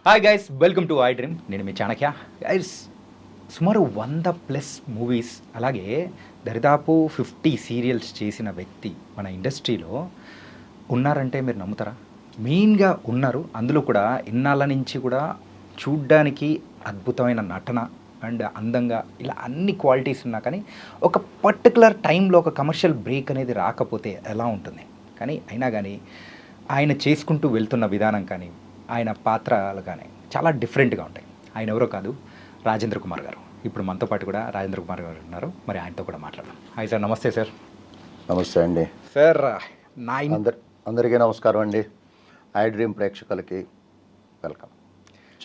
Hi guys, welcome to I dream. నేను మీ Chanakya. Guys, సుమారు 100+ movies, అలాగే దరిదాపు 50 సీరియల్స్ చేసిన వ్యక్తి మన ఇండస్ట్రీలో ఉన్నారంటే మీరు నమ్ముతారా? మెయిన్గా ఉన్నారు. అందులో కూడా ఇన్నాళ్ళ నుంచి కూడా చూడ్డానికి అద్భుతమైన నటన అండ్ అందంగా ఇలా అన్ని క్వాలిటీస్ ఉన్నా కానీ ఒక పర్టికులర్ టైంలో ఒక కమర్షియల్ బ్రేక్ అనేది రాకపోతే ఎలా ఉంటుంది? కానీ అయినా కానీ ఆయన చేసుకుంటూ వెళ్తున్న విధానం కానీ ఆయన పాత్రలు కానీ చాలా డిఫరెంట్గా ఉంటాయి. ఆయన ఎవరో కాదు, రాజేంద్ర కుమార్ గారు. ఇప్పుడు మనతో పాటు కూడా రాజేంద్ర కుమార్ గారు ఉన్నారు. మరి ఆయనతో కూడా మాట్లాడదాం. హాయ్ సార్, నమస్తే సార్. నమస్తే అండి సార్. నా అందరికీ నమస్కారం అండి. ఐ డ్రీమ్ ప్రేక్షకులకి వెల్కమ్.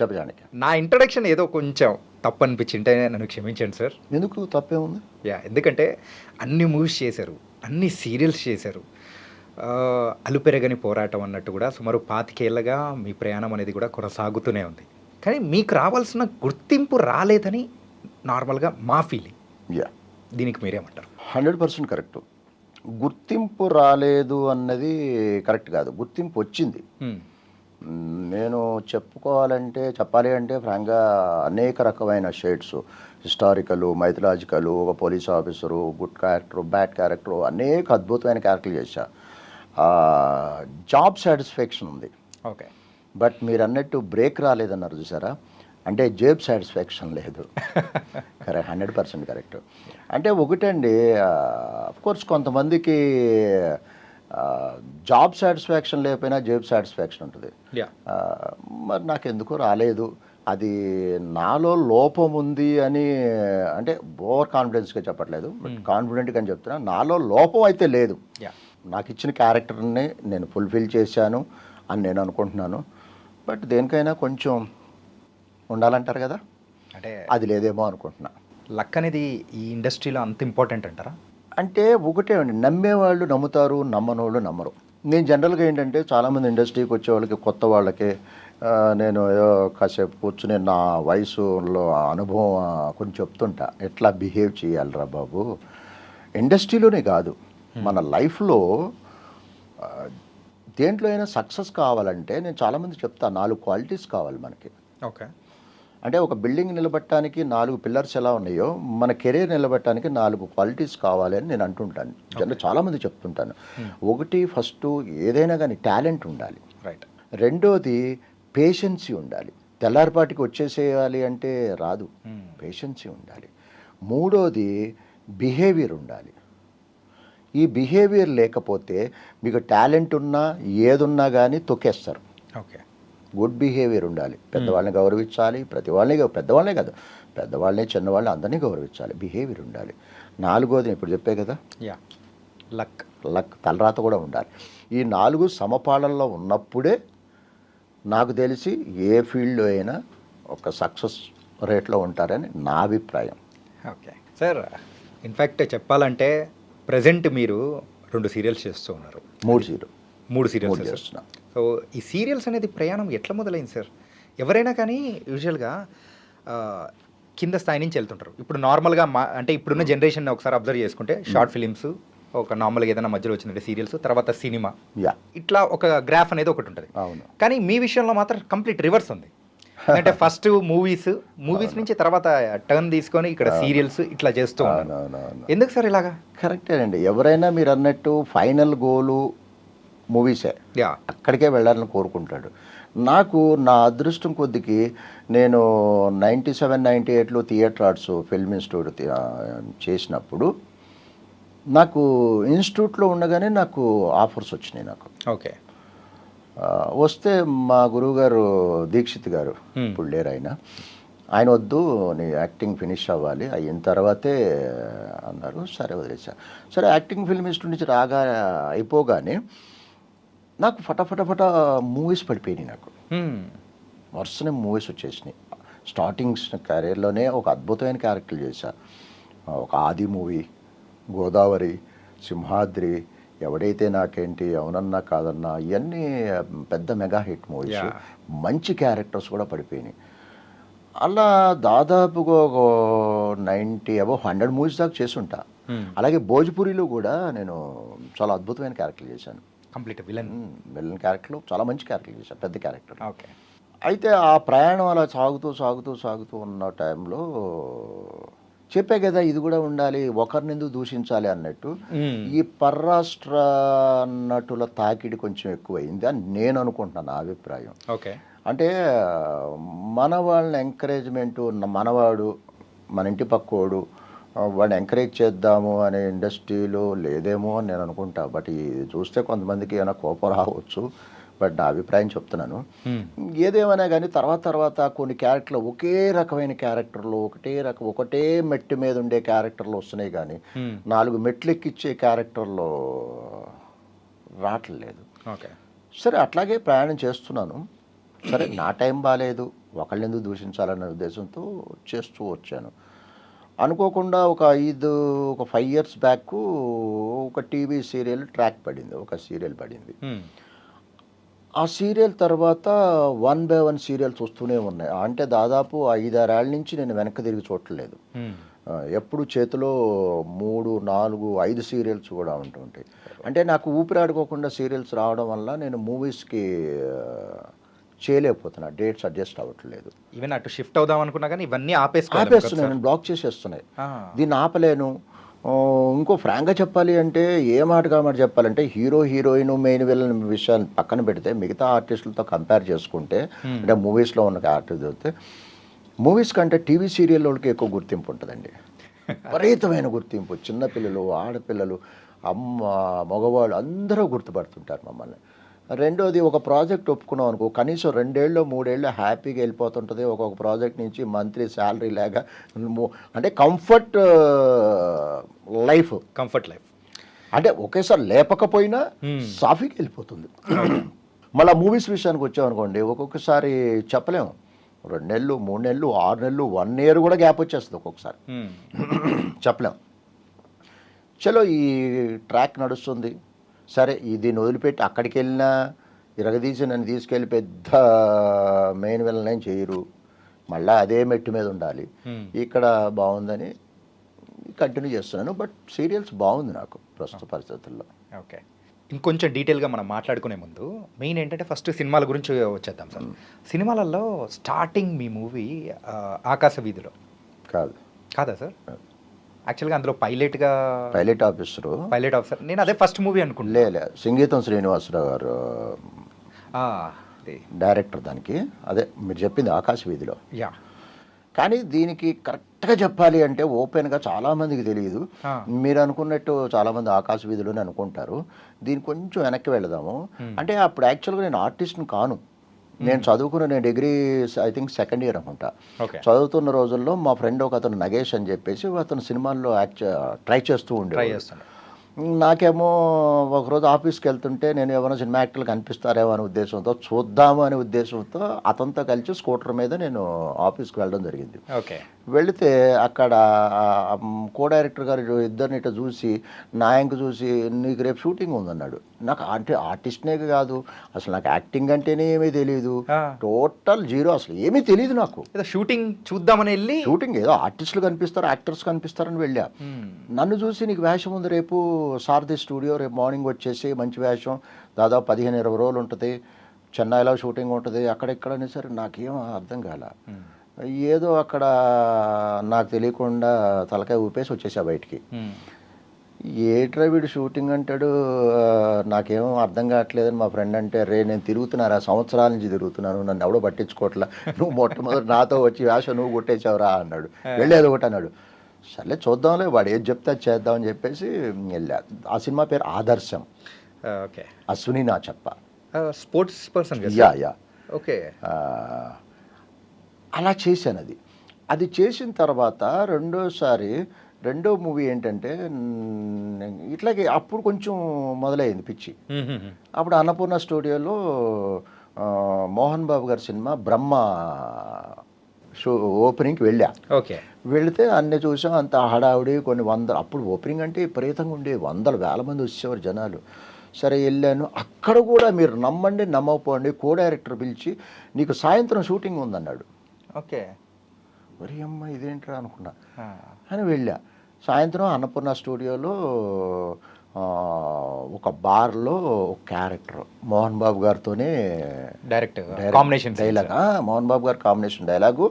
చెప్పడానికి నా ఇంట్రడక్షన్ ఏదో కొంచెం తప్పు అనిపించింటే నన్ను క్షమించండి సార్. ఎందుకు తప్పే ఉంది? ఎందుకంటే అన్ని మూవీస్ చేశారు, అన్ని సీరియల్స్ చేశారు. అలుపెరగని పోరాటం అన్నట్టు కూడా సుమారు 25 ఏళ్ళగా మీ ప్రయాణం అనేది కూడా కొనసాగుతూనే ఉంది. కానీ మీకు రావాల్సిన గుర్తింపు రాలేదని నార్మల్గా మా ఫీలింగ్. దీనికి మీరేమంటారు? 100% కరెక్ట్. గుర్తింపు రాలేదు అన్నది కరెక్ట్ కాదు. గుర్తింపు వచ్చింది. నేను చెప్పాలి అంటే ఫ్రాంక్గా అనేక రకమైన షేడ్స్, హిస్టారికలు, మైథలాజికలు, ఒక police officer, good character, bad character, అనేక అద్భుతమైన క్యారెక్టర్లు చేశా. జాబ్ సాటిస్ఫాక్షన్ ఉంది. ఓకే. బట్ మీరు అన్నట్టు బ్రేక్ రాలేదన్నారు చూసారా, అంటే జాబ్ సాటిస్ఫాక్షన్ లేదు. Correct, 100% correct. అంటే ఒకటండి, అఫ్కోర్స్ కొంతమందికి జాబ్ సాటిస్ఫాక్షన్ లేకపోయినా జాబ్ సాటిస్ఫాక్షన్ ఉంటుంది. మరి నాకు ఎందుకో రాలేదు. అది నాలో లోపం ఉంది అని, అంటే ఓవర్ కాన్ఫిడెన్స్గా చెప్పట్లేదు, బట్ కాన్ఫిడెంట్గా అని చెప్తున్నా. నాలో లోపం అయితే లేదు. నాకు ఇచ్చిన క్యారెక్టర్ని నేను ఫుల్ఫిల్ చేశాను అని నేను అనుకుంటున్నాను. బట్ దేనికైనా కొంచెం ఉండాలంటారు కదా, అంటే అది లేదేమో అనుకుంటున్నా. లక్ అనేది ఈ ఇండస్ట్రీలో అంత ఇంపార్టెంట్ అంటారా? అంటే ఒకటే అండి, నమ్మేవాళ్ళు నమ్ముతారు, నమ్మనోళ్ళు నమ్మరు. నేను జనరల్గా ఏంటంటే చాలామంది ఇండస్ట్రీకి వచ్చే వాళ్ళకి, కొత్త వాళ్ళకి నేను కాసేపు కూర్చుని నా వయసులో అనుభవం కొంచెం చెప్తుంటా, ఎట్లా బిహేవ్ చేయాలిరా బాబు. ఇండస్ట్రీలోనే కాదు, మన లైఫ్లో దేంట్లో అయినా సక్సెస్ కావాలంటే నేను చాలామంది చెప్తా, 4 క్వాలిటీస్ కావాలి మనకి. ఓకే. అంటే ఒక బిల్డింగ్ నిలబెట్టడానికి 4 పిల్లర్స్ ఎలా ఉన్నాయో, మన కెరీర్ నిలబెట్టడానికి 4 క్వాలిటీస్ కావాలి అని నేను అంటుంటాను. చాలామంది చెప్తుంటాను. ఒకటి, ఫస్ట్ ఏదైనా కానీ టాలెంట్ ఉండాలి. రైట్. రెండోది పేషెన్సీ ఉండాలి. తెల్లారిపాటికి వచ్చేసేయాలి అంటే రాదు, పేషెన్సీ ఉండాలి. మూడోది బిహేవియర్ ఉండాలి. ఈ బిహేవియర్ లేకపోతే మీకు టాలెంట్ ఉన్నా ఏదున్నా కానీ తొక్కేస్తారు. ఓకే. గుడ్ బిహేవియర్ ఉండాలి. పెద్దవాళ్ళని గౌరవించాలి. పెద్దవాళ్ళనే కాదు, పెద్దవాళ్ళని, చిన్నవాళ్ళని అందరినీ గౌరవించాలి. బిహేవియర్ ఉండాలి. నాలుగోది ఇప్పుడు చెప్పే కదా, లక్, తలరాత కూడా ఉండాలి. ఈ 4 సమపాళల్లో ఉన్నప్పుడే నాకు తెలిసి ఏ ఫీల్డ్లో అయినా ఒక సక్సెస్ రేట్లో ఉంటారని నా అభిప్రాయం. Okay sir. ఇన్ఫ్యాక్ట్ చెప్పాలంటే ప్రజెంట్ మీరు 2 సీరియల్స్ చేస్తూ ఉన్నారు. 3 సీరియల్స్ చేస్తున్నా. సో ఈ సీరియల్స్ అనేది ప్రయాణం ఎట్లా మొదలైంది సార్? ఎవరైనా కానీ యూజువల్గా కింద స్థాయి నుంచి వెళ్తుంటారు. ఇప్పుడు నార్మల్గా అంటే ఇప్పుడున్న జనరేషన్ ఒకసారి అబ్జర్వ్ చేసుకుంటే షార్ట్ ఫిలిమ్స్, ఒక నార్మల్గా ఏదైనా మధ్యలో వచ్చినట్టు సీరియల్స్, తర్వాత సినిమా, ఇట్లా ఒక గ్రాఫ్ అనేది ఒకటి ఉంటుంది. అవును. కానీ మీ విషయంలో మాత్రం కంప్లీట్ రివర్స్ ఉంది. అంటే ఫస్ట్ మూవీస్ నుంచి తర్వాత టర్న్ తీసుకొని ఇక్కడ సీరియల్స్ ఇట్లా చేస్తూ ఉన్నాను. ఎందుకు సార్ ఇలాగా? కరెక్టేనండి. ఎవరైనా మీరు అన్నట్టు ఫైనల్ గోలు మూవీసే, అక్కడికే వెళ్ళాలని కోరుకుంటాడు. నాకు నా అదృష్టం కొద్దికి నేను 97, 98లో థియేటర్ ఆర్ట్స్ ఫిల్మ్ ఇన్స్టిట్యూట్ చేసినప్పుడు నాకు ఇన్స్టిట్యూట్లో ఉండగానే నాకు ఆఫర్స్ వచ్చినాయి. నాకు ఓకే. వస్తే మా గురువుగారు దీక్షిత్ గారు, ఇప్పుడు లేరు ఆయన వద్దు, నీ యాక్టింగ్ ఫినిష్ అవ్వాలి, అయిన తర్వాతే అన్నారు. సరే వదిలేసా. సరే యాక్టింగ్ ఫిల్మ్ ఇన్స్టిట్యూట్ నుంచి అయిపోగానే నాకు ఫటాఫట మూవీస్ పడిపోయినాయి. నాకు వరుసనే మూవీస్ వచ్చేసినాయి. స్టార్టింగ్స్ కెరీర్లోనే ఒక అద్భుతమైన క్యారెక్టర్లు చేశా. ఒక ఆది మూవీ, గోదావరి, సింహాద్రి, ఎవడైతే నాకేంటి, అవునన్నా కాదన్నా, ఇవన్నీ పెద్ద మెగా హిట్ మూవీస్. మంచి క్యారెక్టర్స్ కూడా పడిపోయినాయి. అలా దాదాపుగా ఒక 100 మూవీస్ దాకా చేసుంటా. అలాగే భోజ్పురిలో కూడా నేను చాలా అద్భుతమైన క్యారెక్టర్లు చేశాను. కంప్లీట్ విలన్ క్యారెక్టర్లు చాలా మంచి క్యారెక్టర్లు చేశాను, పెద్ద క్యారెక్టర్. ఓకే. అయితే ఆ ప్రయాణం అలా సాగుతూ ఉన్న టైంలో చెప్పే కదా ఇది కూడా ఉండాలి, ఒకరినెందుకు దూషించాలి అన్నట్టు ఈ పర్రాష్ట్ర నటుల తాకిడి కొంచెం ఎక్కువైంది అని నేను అనుకుంటున్నాను, నా అభిప్రాయం. ఓకే. అంటే మన వాళ్ళని ఎంకరేజ్మెంటు, మనవాడు మన ఇంటి పక్కోడు వాడిని ఎంకరేజ్ చేద్దాము అనే ఇండస్ట్రీలో లేదేమో అని నేను అనుకుంటా. బట్ ఇది చూస్తే కొంతమందికి ఏమైనా కోపం రావచ్చు, బట్ నా అభిప్రాయం చెప్తున్నాను. ఏదేమైనా కానీ తర్వాత కొన్ని క్యారెక్టర్లు ఒకే రకమైన క్యారెక్టర్లు ఒకటే మెట్టు మీద ఉండే క్యారెక్టర్లు వస్తున్నాయి, కానీ 4 మెట్లు ఎక్కిచ్చే క్యారెక్టర్లు రావట్లేదు. ఓకే. సరే అట్లాగే ప్రయాణం చేస్తున్నాను. సరే నా టైం బాగాలేదు, ఒకళ్ళెందుకు దూషించాలనే ఉద్దేశంతో చేస్తూ వచ్చాను. అనుకోకుండా ఒక 5 ఇయర్స్ బ్యాక్ ఒక టీవీ సీరియల్ ట్రాక్ పడింది, ఒక సీరియల్ పడింది. ఆ సీరియల్ తర్వాత 1 by 1 సీరియల్స్ వస్తూనే ఉన్నాయి. అంటే దాదాపు 5-6 ఏళ్ళ నుంచి నేను వెనక్కి తిరిగి చూడట్లేదు. ఎప్పుడు చేతిలో 3, 4, 5 సీరియల్స్ కూడా ఉంటుంటాయి. అంటే నాకు ఊపిరాడుకోకుండా సీరియల్స్ రావడం వల్ల నేను మూవీస్కి చేయలేకపోతున్నా, డేట్స్ అడ్జస్ట్ అవ్వట్లేదు. ఈవెన్ అటు షిఫ్ట్ అవుదాం అనుకున్నా కానీ ఇవన్నీ ఆపేస్తున్నాయి, నేను బ్లాక్ చేసేస్తున్నాయి, దీన్ని ఆపలేను. ఇంకో ఫ్రాంక్గా చెప్పాలి అంటే ఏ మాట చెప్పాలంటే హీరోయిన్ మెయిన్ విలన్ విషయాన్ని పక్కన పెడితే మిగతా ఆర్టిస్టులతో కంపేర్ చేసుకుంటే, అంటే మూవీస్లో ఉన్న ఆర్టిస్ట్ అయితే మూవీస్ కంటే టీవీ సీరియల్ వాళ్ళకి ఎక్కువ గుర్తింపు ఉంటుందండి. విపరీతమైన గుర్తింపు. చిన్నపిల్లలు, ఆడపిల్లలు, అమ్మ, మగవాళ్ళు అందరూ గుర్తుపడుతుంటారు మమ్మల్ని. రెండోది, ఒక ప్రాజెక్ట్ ఒప్పుకున్నాం అనుకో, కనీసం 2 ఏళ్ళు 3 ఏళ్ళు హ్యాపీగా వెళ్ళిపోతుంటుంది. ఒక్కొక్క ప్రాజెక్ట్ నుంచి మంత్లీ శాలరీ లాగా, అంటే కంఫర్ట్ లైఫ్. అంటే ఒకేసారి లేపకపోయినా సాఫీకి వెళ్ళిపోతుంది. మళ్ళీ మూవీస్ విషయానికి వచ్చామనుకోండి, ఒక్కొక్కసారి చెప్పలేము, 2 నెలలు 3 నెలలు 6 నెలలు 1 year కూడా గ్యాప్ వచ్చేస్తుంది ఒక్కొక్కసారి, చెప్పలేం. చలో ఈ ట్రాక్ నడుస్తుంది, సరే దీన్ని వదిలిపెట్టి అక్కడికి వెళ్ళినా ఇరగదీసి నన్ను తీసుకెళ్ళి పెద్ద మెయిన్ విలన్ ఏం చేయరు, మళ్ళీ అదే మెట్టు మీద ఉండాలి. ఇక్కడ బాగుందని కంటిన్యూ చేస్తున్నాను. బట్ సీరియల్స్ బాగుంది నాకు ప్రస్తుత పరిస్థితుల్లో. ఓకే. ఇంకొంచెం డీటెయిల్గా మనం మాట్లాడుకునే ముందు మెయిన్ ఏంటంటే ఫస్ట్ సినిమాల గురించి వచ్చేద్దాం సార్. సినిమాలలో స్టార్టింగ్ మీ మూవీ ఆకాశ వీధిలో కాదా సార్? యాక్చువల్గా అందులో పైలట్ ఆఫీసర్ నేను అదే ఫస్ట్ మూవీ అనుకుంటా. లే సంగీతం శ్రీనివాసరావు గారు డైరెక్టర్ దానికి, అదే మీరు చెప్పింది ఆకాశ వీధిలో. కానీ దీనికి కరెక్ట్గా చెప్పాలి అంటే ఓపెన్గా చాలామందికి తెలియదు. మీరు అనుకున్నట్టు చాలామంది ఆకాశ వీధిలోనే అనుకుంటారు. దీనికి కొంచెం వెనక్కి వెళదాము. అంటే అప్పుడు యాక్చువల్గా నేను ఆర్టిస్ట్ని కాను, నేను చదువుకున్న, నేను degree I think 2nd year అనుకుంటా. చదువుతున్న రోజుల్లో మా ఫ్రెండ్ ఒక అతను నగేష్ అని చెప్పేసి అతను సినిమాల్లో ట్రై చేస్తూ ఉండేవాడు. నాకేమో ఒకరోజు ఆఫీస్కి వెళ్తుంటే నేను ఏమైనా సినిమా యాక్టర్లు కనిపిస్తారేమో అనే ఉద్దేశంతో, చూద్దాము అనే ఉద్దేశంతో అతనితో కలిసి స్కూటర్ మీద నేను ఆఫీస్కి వెళ్ళడం జరిగింది. వెళితే అక్కడ కో డైరెక్టర్ గారు ఇద్దరిని ఇట్లా చూసి, నాయంకు చూసి, నీకు రేపు షూటింగ్ ఉందన్నాడు. నాకు అంటే ఆర్టిస్ట్నే కాదు, అసలు నాకు యాక్టింగ్ అంటేనే ఏమీ తెలియదు, టోటల్ జీరో, అసలు ఏమీ తెలియదు నాకు. షూటింగ్ చూద్దామని వెళ్ళి, షూటింగ్ ఏదో ఆర్టిస్టులు కనిపిస్తారు, యాక్టర్స్ కనిపిస్తారని వెళ్ళా. నన్ను చూసి, నీకు వేషం ఉంది రేపు సారథి స్టూడియో, రేపు మార్నింగ్ వచ్చేసి మంచి వేషం, దాదాపు 15-20 రోజులు ఉంటుంది, చెన్నైలో షూటింగ్ ఉంటుంది, అక్కడెక్కడ అనేసరి నాకేం అర్థం కాల. ఏదో అక్కడ నాకు తెలియకుండా తలకాయ ఊపేసి వచ్చేసా బయటికి. ఏట్రా వీడు షూటింగ్ అంటాడు, నాకేమో అర్థం కావట్లేదని మా ఫ్రెండ్ అంటే, నేను తిరుగుతున్నారా, సంవత్సరాల నుంచి తిరుగుతున్నాను, నన్ను ఎవడో పట్టించుకోవట్లా, నువ్వు మొట్టమొదటి నాతో వచ్చి వేషం నువ్వు కొట్టేసావురా అన్నాడు. వెళ్ళేది ఒకటి అన్నాడు. సర్లే చూద్దాంలే, వాడు ఏది చెప్తే అది చేద్దామని చెప్పేసి వెళ్ళా. ఆ సినిమా పేరు ఆదర్శం. అశ్విని నా చెప్ప, స్పోర్ట్స్ పర్సన్. Yeah okay. అలా చేశాను. అది చేసిన తర్వాత రెండో మూవీ ఏంటంటే ఇట్లాగే అప్పుడు కొంచెం మొదలైంది పిచ్చి. అప్పుడు అన్నపూర్ణ స్టూడియోలో మోహన్ బాబు గారి సినిమా బ్రహ్మ ఓపెనింగ్కి వెళ్ళా. వెళితే అన్నీ చూసాం, అంత హడావుడి, కొన్ని వందలు, అప్పుడు ఓపెనింగ్ అంటే విపరీతంగా ఉండే, 100,000 మంది వచ్చేవారు జనాలు. సరే వెళ్ళాను. అక్కడ కూడా మీరు నమ్మండి నమ్మకపోండి, కో డైరెక్టర్ పిలిచి నీకు సాయంత్రం షూటింగ్ ఉందన్నాడు. మరి అమ్మ ఇదేంట్రా అనుకున్నా అని వెళ్ళా. సాయంత్రం అన్నపూర్ణ స్టూడియోలో ఒక బార్లో ఒక character Mohan Babu గారితోనే direct combination dialogue, Mohan Babu గారి కాంబినేషన్ డైలాగు.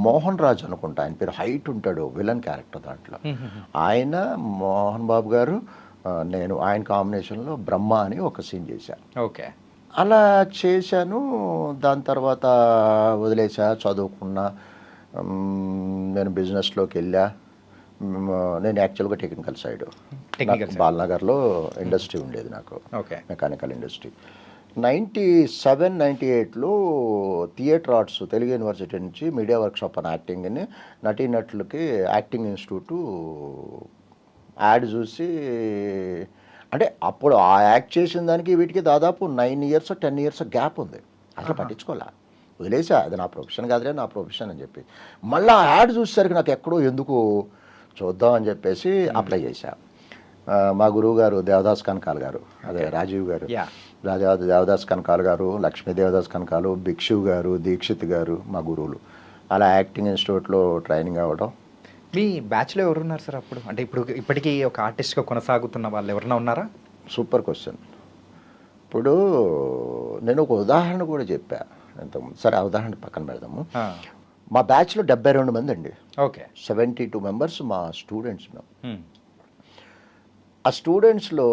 మోహన్ రాజు అనుకుంటా ఆయన పేరు, హైట్ ఉంటాడు, విలన్ క్యారెక్టర్ దాంట్లో. ఆయన మోహన్ బాబు గారు నేను ఆయన కాంబినేషన్లో బ్రహ్మ అని ఒక సీన్ చేశాను. ఓకే, అలా చేశాను. దాని తర్వాత వదిలేసా, చదువుకున్నా, నేను బిజినెస్లోకి వెళ్ళా. నేను యాక్చువల్గా టెక్నికల్ సైడ్, బాలనగర్లో ఇండస్ట్రీ ఉండేది నాకు, మెకానికల్ ఇండస్ట్రీ. 97, 98లో థియేటర్ ఆర్ట్స్ తెలుగు యూనివర్సిటీ నుంచి మీడియా వర్క్షాప్ అని యాక్టింగ్ని నటీనటులకి యాక్టింగ్ ఇన్స్టిట్యూటు యాడ్ చూసి, అంటే అప్పుడు ఆ యాక్ట్ చేసిన దానికి వీటికి దాదాపు 9 ఇయర్స్ 10 ఇయర్స్ గ్యాప్ ఉంది. అసలు పట్టించుకోలే, వదిలేసా, అది నా ప్రొఫెషన్ కాదులే, నా ప్రొఫెషన్ అని చెప్పి. మళ్ళీ ఆ యాడ్ చూసేసరికి నాకు ఎక్కడో ఎందుకు చూద్దాం అని చెప్పేసి అప్లై చేశా. మా గురువు గారు దేవదాస్ కనకాల్ గారు, అదే రాజీవ్ గారు, దేవదాస్ కనకాల్ గారు, లక్ష్మీ దేవదాస్ కనకాలు, భిక్షు గారు, దీక్షిత్ గారు మా గురువులు. అలా యాక్టింగ్ ఇన్స్టిట్యూట్లో ట్రైనింగ్ అవ్వడం. మీ బ్యాచ్లో ఎవరున్నారు సార్ అప్పుడు? అంటే ఇప్పటికీ ఒక ఆర్టిస్ట్గా కొనసాగుతున్న వాళ్ళు ఎవరైనా ఉన్నారా? Super question. ఇప్పుడు నేను ఒక ఉదాహరణ కూడా చెప్పా ఇంతకుముందు, సరే ఆ ఉదాహరణ పక్కన పెడదాము. మా బ్యాచ్లో 72 మంది అండి. ఓకే, 72 మెంబర్స్ మా స్టూడెంట్స్ మేము. ఆ స్టూడెంట్స్లో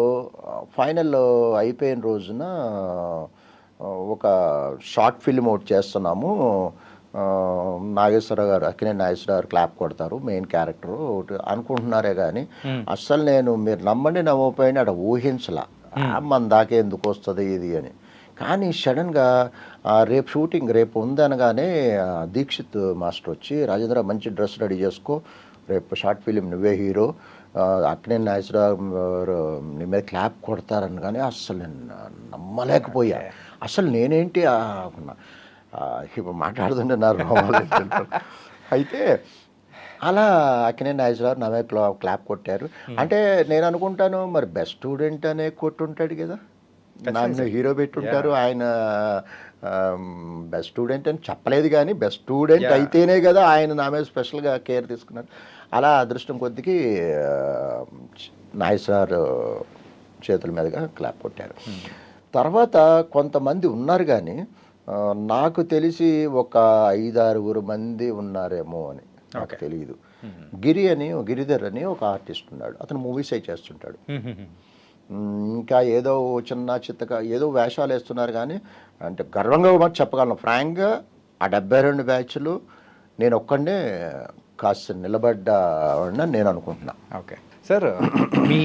ఫైనల్ అయిపోయిన రోజున ఒక షార్ట్ ఫిల్మ్ ఒకటి చేస్తున్నాము. నాగేశ్వరరావు గారు, అక్కినేని నాగేశ్వరరావు గారు క్లాప్ కొడతారు, మెయిన్ క్యారెక్టర్ ఒకటి అనుకుంటున్నారే కానీ అస్సలు నేను, మీరు నమ్మండి నమ్మకపోయినా అక్కడ ఊహించలా మన దాకా ఎందుకు వస్తుంది ఇది అని. కానీ సడన్గా రేపు షూటింగ్ రేపు ఉందనగానే దీక్షిత్ మాస్టర్ వచ్చి, రాజేంద్ర మంచి డ్రెస్ రెడీ చేసుకో, రేపు షార్ట్ ఫిలిం నువ్వే హీరో, అక్కినేని నాగేశ్వరరావు నీ మీద క్లాప్ కొడతారనగానే అస్సలు నేను నమ్మలేకపోయా. అసలు నేనేంటి ఇప్పుడు మాట్లాడుతుంటే నా అయితే అలా అక్కినేని నాగేశ్వరరావు నా మీద క్లాప్ కొట్టారు. అంటే నేను అనుకుంటాను మరి బెస్ట్ స్టూడెంట్ అనే కొట్టుంటాడు కదా, నన్ను హీరో పెట్టుంటారు. ఆయన బెస్ట్ స్టూడెంట్ అని చెప్పలేదు కానీ బెస్ట్ స్టూడెంట్ అయితేనే కదా ఆయన నా మీద స్పెషల్గా కేర్ తీసుకున్నారు. అలా అదృష్టం కొద్దికి నాగేశ్వర చేతుల మీదుగా క్లాప్ కొట్టారు. తర్వాత కొంతమంది ఉన్నారు కానీ నాకు తెలిసి ఒక 5-6 మంది ఉన్నారేమో అని నాకు తెలియదు. గిరిధర్ అని ఒక ఆర్టిస్ట్ ఉన్నాడు, అతను మూవీస్ అయి చేస్తుంటాడు. ఇంకా ఏదో చిన్న చిత్తగా ఏదో వేషాలు వేస్తున్నారు కానీ అంటే గర్వంగా మాకు చెప్పగలను ఫ్రాంక్గా ఆ 72 బ్యాచ్లు నేను ఒక్కడే కాస్త నిలబడ్డానని నేను అనుకుంటున్నా. ఓకే సార్, మీ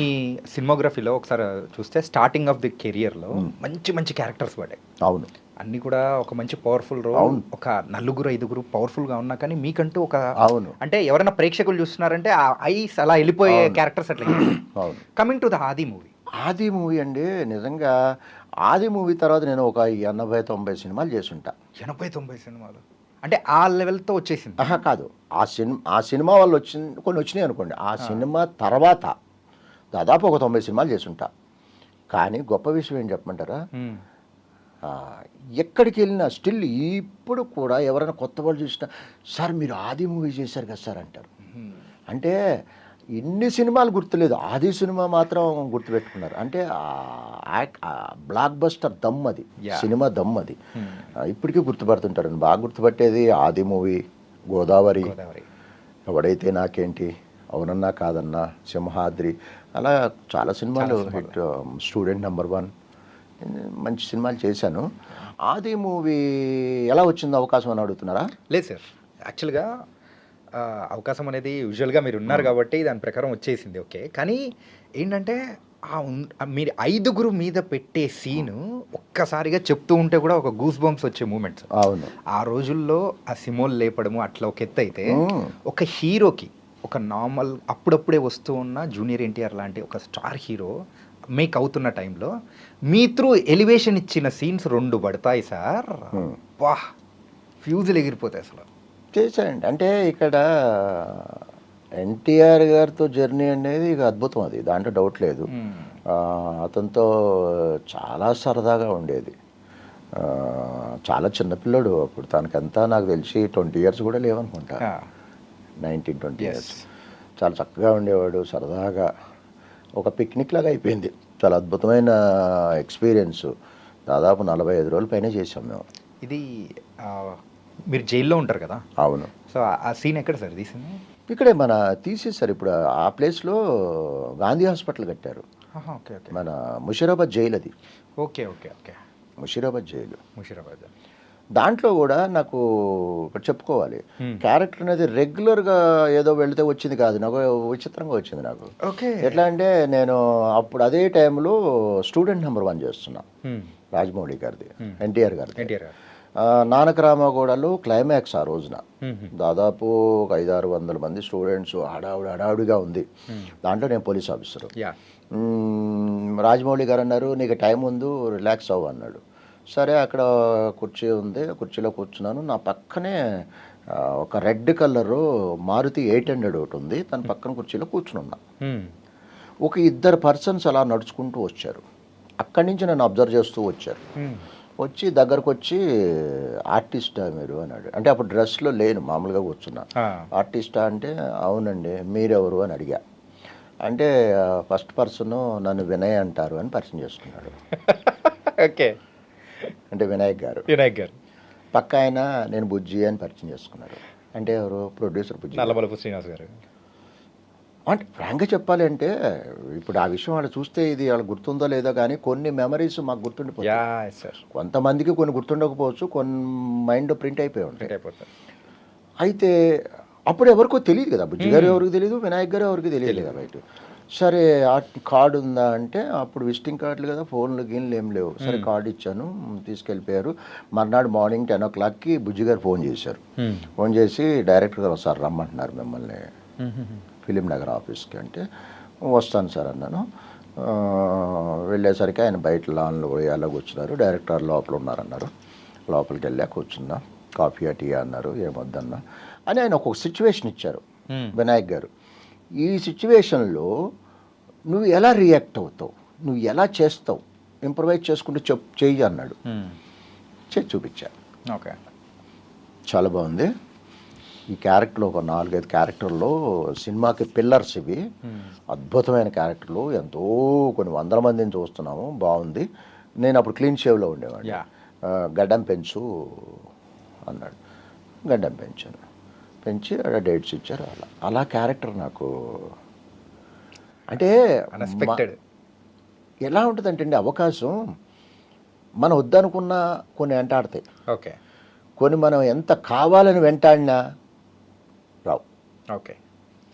సినిమాగ్రఫీలో ఒకసారి చూస్తే స్టార్టింగ్ ఆఫ్ ది కెరియర్లో మంచి మంచి క్యారెక్టర్స్ పడ్డాయి. అవును, అన్నీ కూడా ఒక మంచి పవర్ఫుల్ రోల్, ఒక 4-5 పవర్ఫుల్గా ఉన్నా కానీ మీకంటూ ఒక, అవును, అంటే ఎవరైనా ప్రేక్షకులు చూస్తున్నారంటే ఆ ఐస్ అలా వెళ్ళిపోయే క్యారెక్టర్స్ అట్లా. అవును. కమింగ్ టు ద ఆది మూవీ. ఆది మూవీ అండి, నిజంగా ఆది మూవీ తర్వాత నేను ఒక 80-90 సినిమాలు చేసుంటా. 80-90 సినిమాలు అంటే ఆ లెవెల్తో వచ్చేసింది? కాదు, ఆ సినిమా వాళ్ళు కొన్ని వచ్చినాయి అనుకోండి. ఆ సినిమా తర్వాత దాదాపు ఒక 90 సినిమాలు చేసుంటా. కానీ గొప్ప విషయం ఏం చెప్పమంటారా, ఎక్కడికి వెళ్ళినా స్టిల్ ఇప్పుడు కూడా ఎవరైనా కొత్త వాళ్ళు చూసినా సార్ మీరు ఆది మూవీ చేశారు కదా సార్ అంటారు. అంటే ఇన్ని సినిమాలు గుర్తులేదు, ఆది సినిమా మాత్రం గుర్తుపెట్టుకున్నారు. అంటే బ్లాక్ బస్టర్ దమ్ అది, సినిమా దమ్ అది, ఇప్పటికీ గుర్తుపడుతుంటారు. బాగా గుర్తుపట్టేది ఆది మూవీ, గోదావరి, ఎవడైతే నాకేంటి, అవునన్నా కాదన్నా, సింహాద్రి, అలా చాలా సినిమాలు హిట్, స్టూడెంట్ నెంబర్ 1, మంచి సినిమాలు చేశాను. ఆది మూవీ ఎలా వచ్చింది అవకాశం అని అడుగుతున్నారా? లేదు సార్, యాక్చువల్గా అవకాశం అనేది యూజువల్గా మీరు ఉన్నారు కాబట్టి దాని ప్రకారం వచ్చేసింది. ఓకే, కానీ ఏంటంటే మీరు 5 మీద పెట్టే సీను ఒక్కసారిగా చెప్తూ ఉంటే కూడా ఒక గూస్ బంప్స్ వచ్చే మూమెంట్స్. అవును, ఆ రోజుల్లో ఆ సిమోల్ లేపడము అట్లా ఒక ఎత్తు అయితే, ఒక హీరోకి ఒక నార్మల్ అప్పుడప్పుడే వస్తూ ఉన్న జూనియర్ ఎన్టీఆర్ లాంటి ఒక స్టార్ హీరో మేక్ అవుతున్న టైంలో మీ త్రూ ఎలివేషన్ ఇచ్చిన సీన్స్ 2 పడతాయి సార్. వాహ్, ఫ్యూజులు ఎగిరిపోతాయి అసలు. చేశానండి. అంటే ఇక్కడ ఎన్టీఆర్ గారితో జర్నీ అనేది ఇక అద్భుతం, అది దాంట్లో డౌట్ లేదు. అతనితో చాలా సరదాగా ఉండేది. చాలా చిన్నపిల్లడు అప్పుడు, తనకంతా నాకు తెలిసి 20 ఇయర్స్ కూడా లేవనుకుంటా, 19-20 ఇయర్స్. చాలా చక్కగా ఉండేవాడు, సరదాగా. ఒక పిక్నిక్ లాగా అయిపోయింది. చాలా అద్భుతమైన ఎక్స్పీరియన్స్. దాదాపు 45 రోజుల పైన చేసాం మేము. ఇది ఆ, మీరు జైల్లో ఉంటారు కదా, అవును. సో ఆ సీన్ ఎక్కడ సార్ తీసింది? ఇక్కడే మన తీసేశారు. ఇప్పుడు ఆ ప్లేస్లో గాంధీ హాస్పిటల్ కట్టారు. ఓకే ఓకే మన ముషీరాబాద్ జైలు అది. Okay okay okay Musheerabad jail. Musheerabad. దాంట్లో కూడా నాకు ఒకటి చెప్పుకోవాలి. క్యారెక్టర్ అనేది రెగ్యులర్గా ఏదో వెళితే వచ్చింది కాదు, నాకు విచిత్రంగా వచ్చింది నాకు. ఓకే. ఎట్లా అంటే నేను అప్పుడు అదే టైంలో స్టూడెంట్ నెంబర్ 1 చేస్తున్నా, రాజమౌళి గారిది, ఎన్టీఆర్ గారిది. ఎన్టీఆర్ గారు. నానక రామగూడలో క్లైమాక్స్ ఆ రోజున దాదాపు ఒక 500-600 మంది స్టూడెంట్స్, హడావుడిగా ఉంది. దాంట్లో నేను పోలీస్ ఆఫీసరు. రాజమౌళి గారు అన్నారు, నీకు టైం ఉంది, రిలాక్స్ అవ్వు అన్నాడు. సరే, అక్కడ కుర్చీ ఉంది, కుర్చీలో కూర్చున్నాను. నా పక్కనే ఒక రెడ్ కలరు మారుతి 800 ఒకటి ఉంది, తన పక్కన కుర్చీలో కూర్చుని ఉన్నా. ఒక 2 పర్సన్స్ అలా నడుచుకుంటూ వచ్చారు. అక్కడి నుంచి నన్ను అబ్జర్వ్ చేస్తూ వచ్చారు. వచ్చి దగ్గరకు వచ్చి, ఆర్టిస్టా మీరు అన్నాడు. అంటే అప్పుడు డ్రెస్లో లేను, మామూలుగా కూర్చున్నా. ఆర్టిస్టా అంటే అవునండి, మీరెవరు అని అడిగా. అంటే ఫస్ట్ పర్సన్ నన్ను వినయ్ అంటారు అని పరిచయం చేసుకున్నాడు. ఓకే. అంటే వినాయక్ గారు. పక్క ఆయన నేను బుజ్జి అని పరిచయం చేసుకున్నారు. అంటే ఎవరు? ప్రొడ్యూసర్ బుజ్జి. నల్లమలపు శ్రీనివాస్ గారు. అంటే ఫ్రాంక్గా చెప్పాలి అంటే ఇప్పుడు ఆ విషయం వాళ్ళు చూస్తే ఇది వాళ్ళకి గుర్తుందో లేదో కానీ కొన్ని మెమరీస్ మాకు గుర్తుండిపోతాయి. కొంతమందికి కొన్ని గుర్తుండకపోవచ్చు, కొన్ని మైండ్ ప్రింట్ అయిపోయి ఉంటాయి. అయితే అప్పుడు ఎవరికో తెలియదు కదా, బుజ్జి గారు ఎవరికి తెలియదు, వినాయక్ గారు ఎవరికి తెలియదు కదా బయట. సరే, ఆ కార్డు ఉందా అంటే అప్పుడు విజిటింగ్ కార్డులు కదా, ఫోన్లు గీన్లు ఏం లేవు. సరే, కార్డు ఇచ్చాను, తీసుకెళ్ళిపోయారు. మర్నాడు మార్నింగ్ 10 o'clockకి బుజ్జి గారు ఫోన్ చేశారు. ఫోన్ చేసి డైరెక్టర్ గారు ఒకసారి రమ్మంటున్నారు మిమ్మల్ని ఫిలిం నగర్ ఆఫీస్కి. అంటే వస్తాను సార్ అన్నాను. వెళ్ళేసరికి ఆయన బయట లాన్లో ఎలా కూర్చున్నారు. డైరెక్టర్ లోపల ఉన్నారన్నారు. లోపలికి వెళ్ళా, కూర్చున్నా. కాఫీ టీ అన్నారు, ఏమొద్దన్నా అని ఆయన ఒక్కొక్క సిచ్యువేషన్ ఇచ్చారు వినాయక్ గారు. ఈ సిచ్యువేషన్లో నువ్వు ఎలా రియాక్ట్ అవుతావు, నువ్వు ఎలా చేస్తావు, ఇంప్రవైజ్ చేసుకుంటూ చెయ్యి అన్నాడు. చేసి చూపించా. ఓకే, చాలా బాగుంది. ఈ క్యారెక్టర్లో ఒక 4-5 క్యారెక్టర్లో సినిమాకి పిల్లర్స్ ఇవి. అద్భుతమైన క్యారెక్టర్లు, ఎంతో కొన్ని 100 మందిని చూస్తున్నాము. బాగుంది. నేను అప్పుడు క్లీన్ షేవ్లో ఉండేవాడిని. గడ్డం పెంచు అన్నాడు. గడ్డం పెంచాను. పెంచి డేట్స్ ఇచ్చారు. అలా క్యారెక్టర్ నాకు అంటే ఎలా ఉంటుందంటే అండి, అవకాశం మనం వద్దనుకున్నా కొన్ని వెంటాడతాయి. ఓకే. కొన్ని మనం ఎంత కావాలని వెంటాడినా రావు. ఓకే.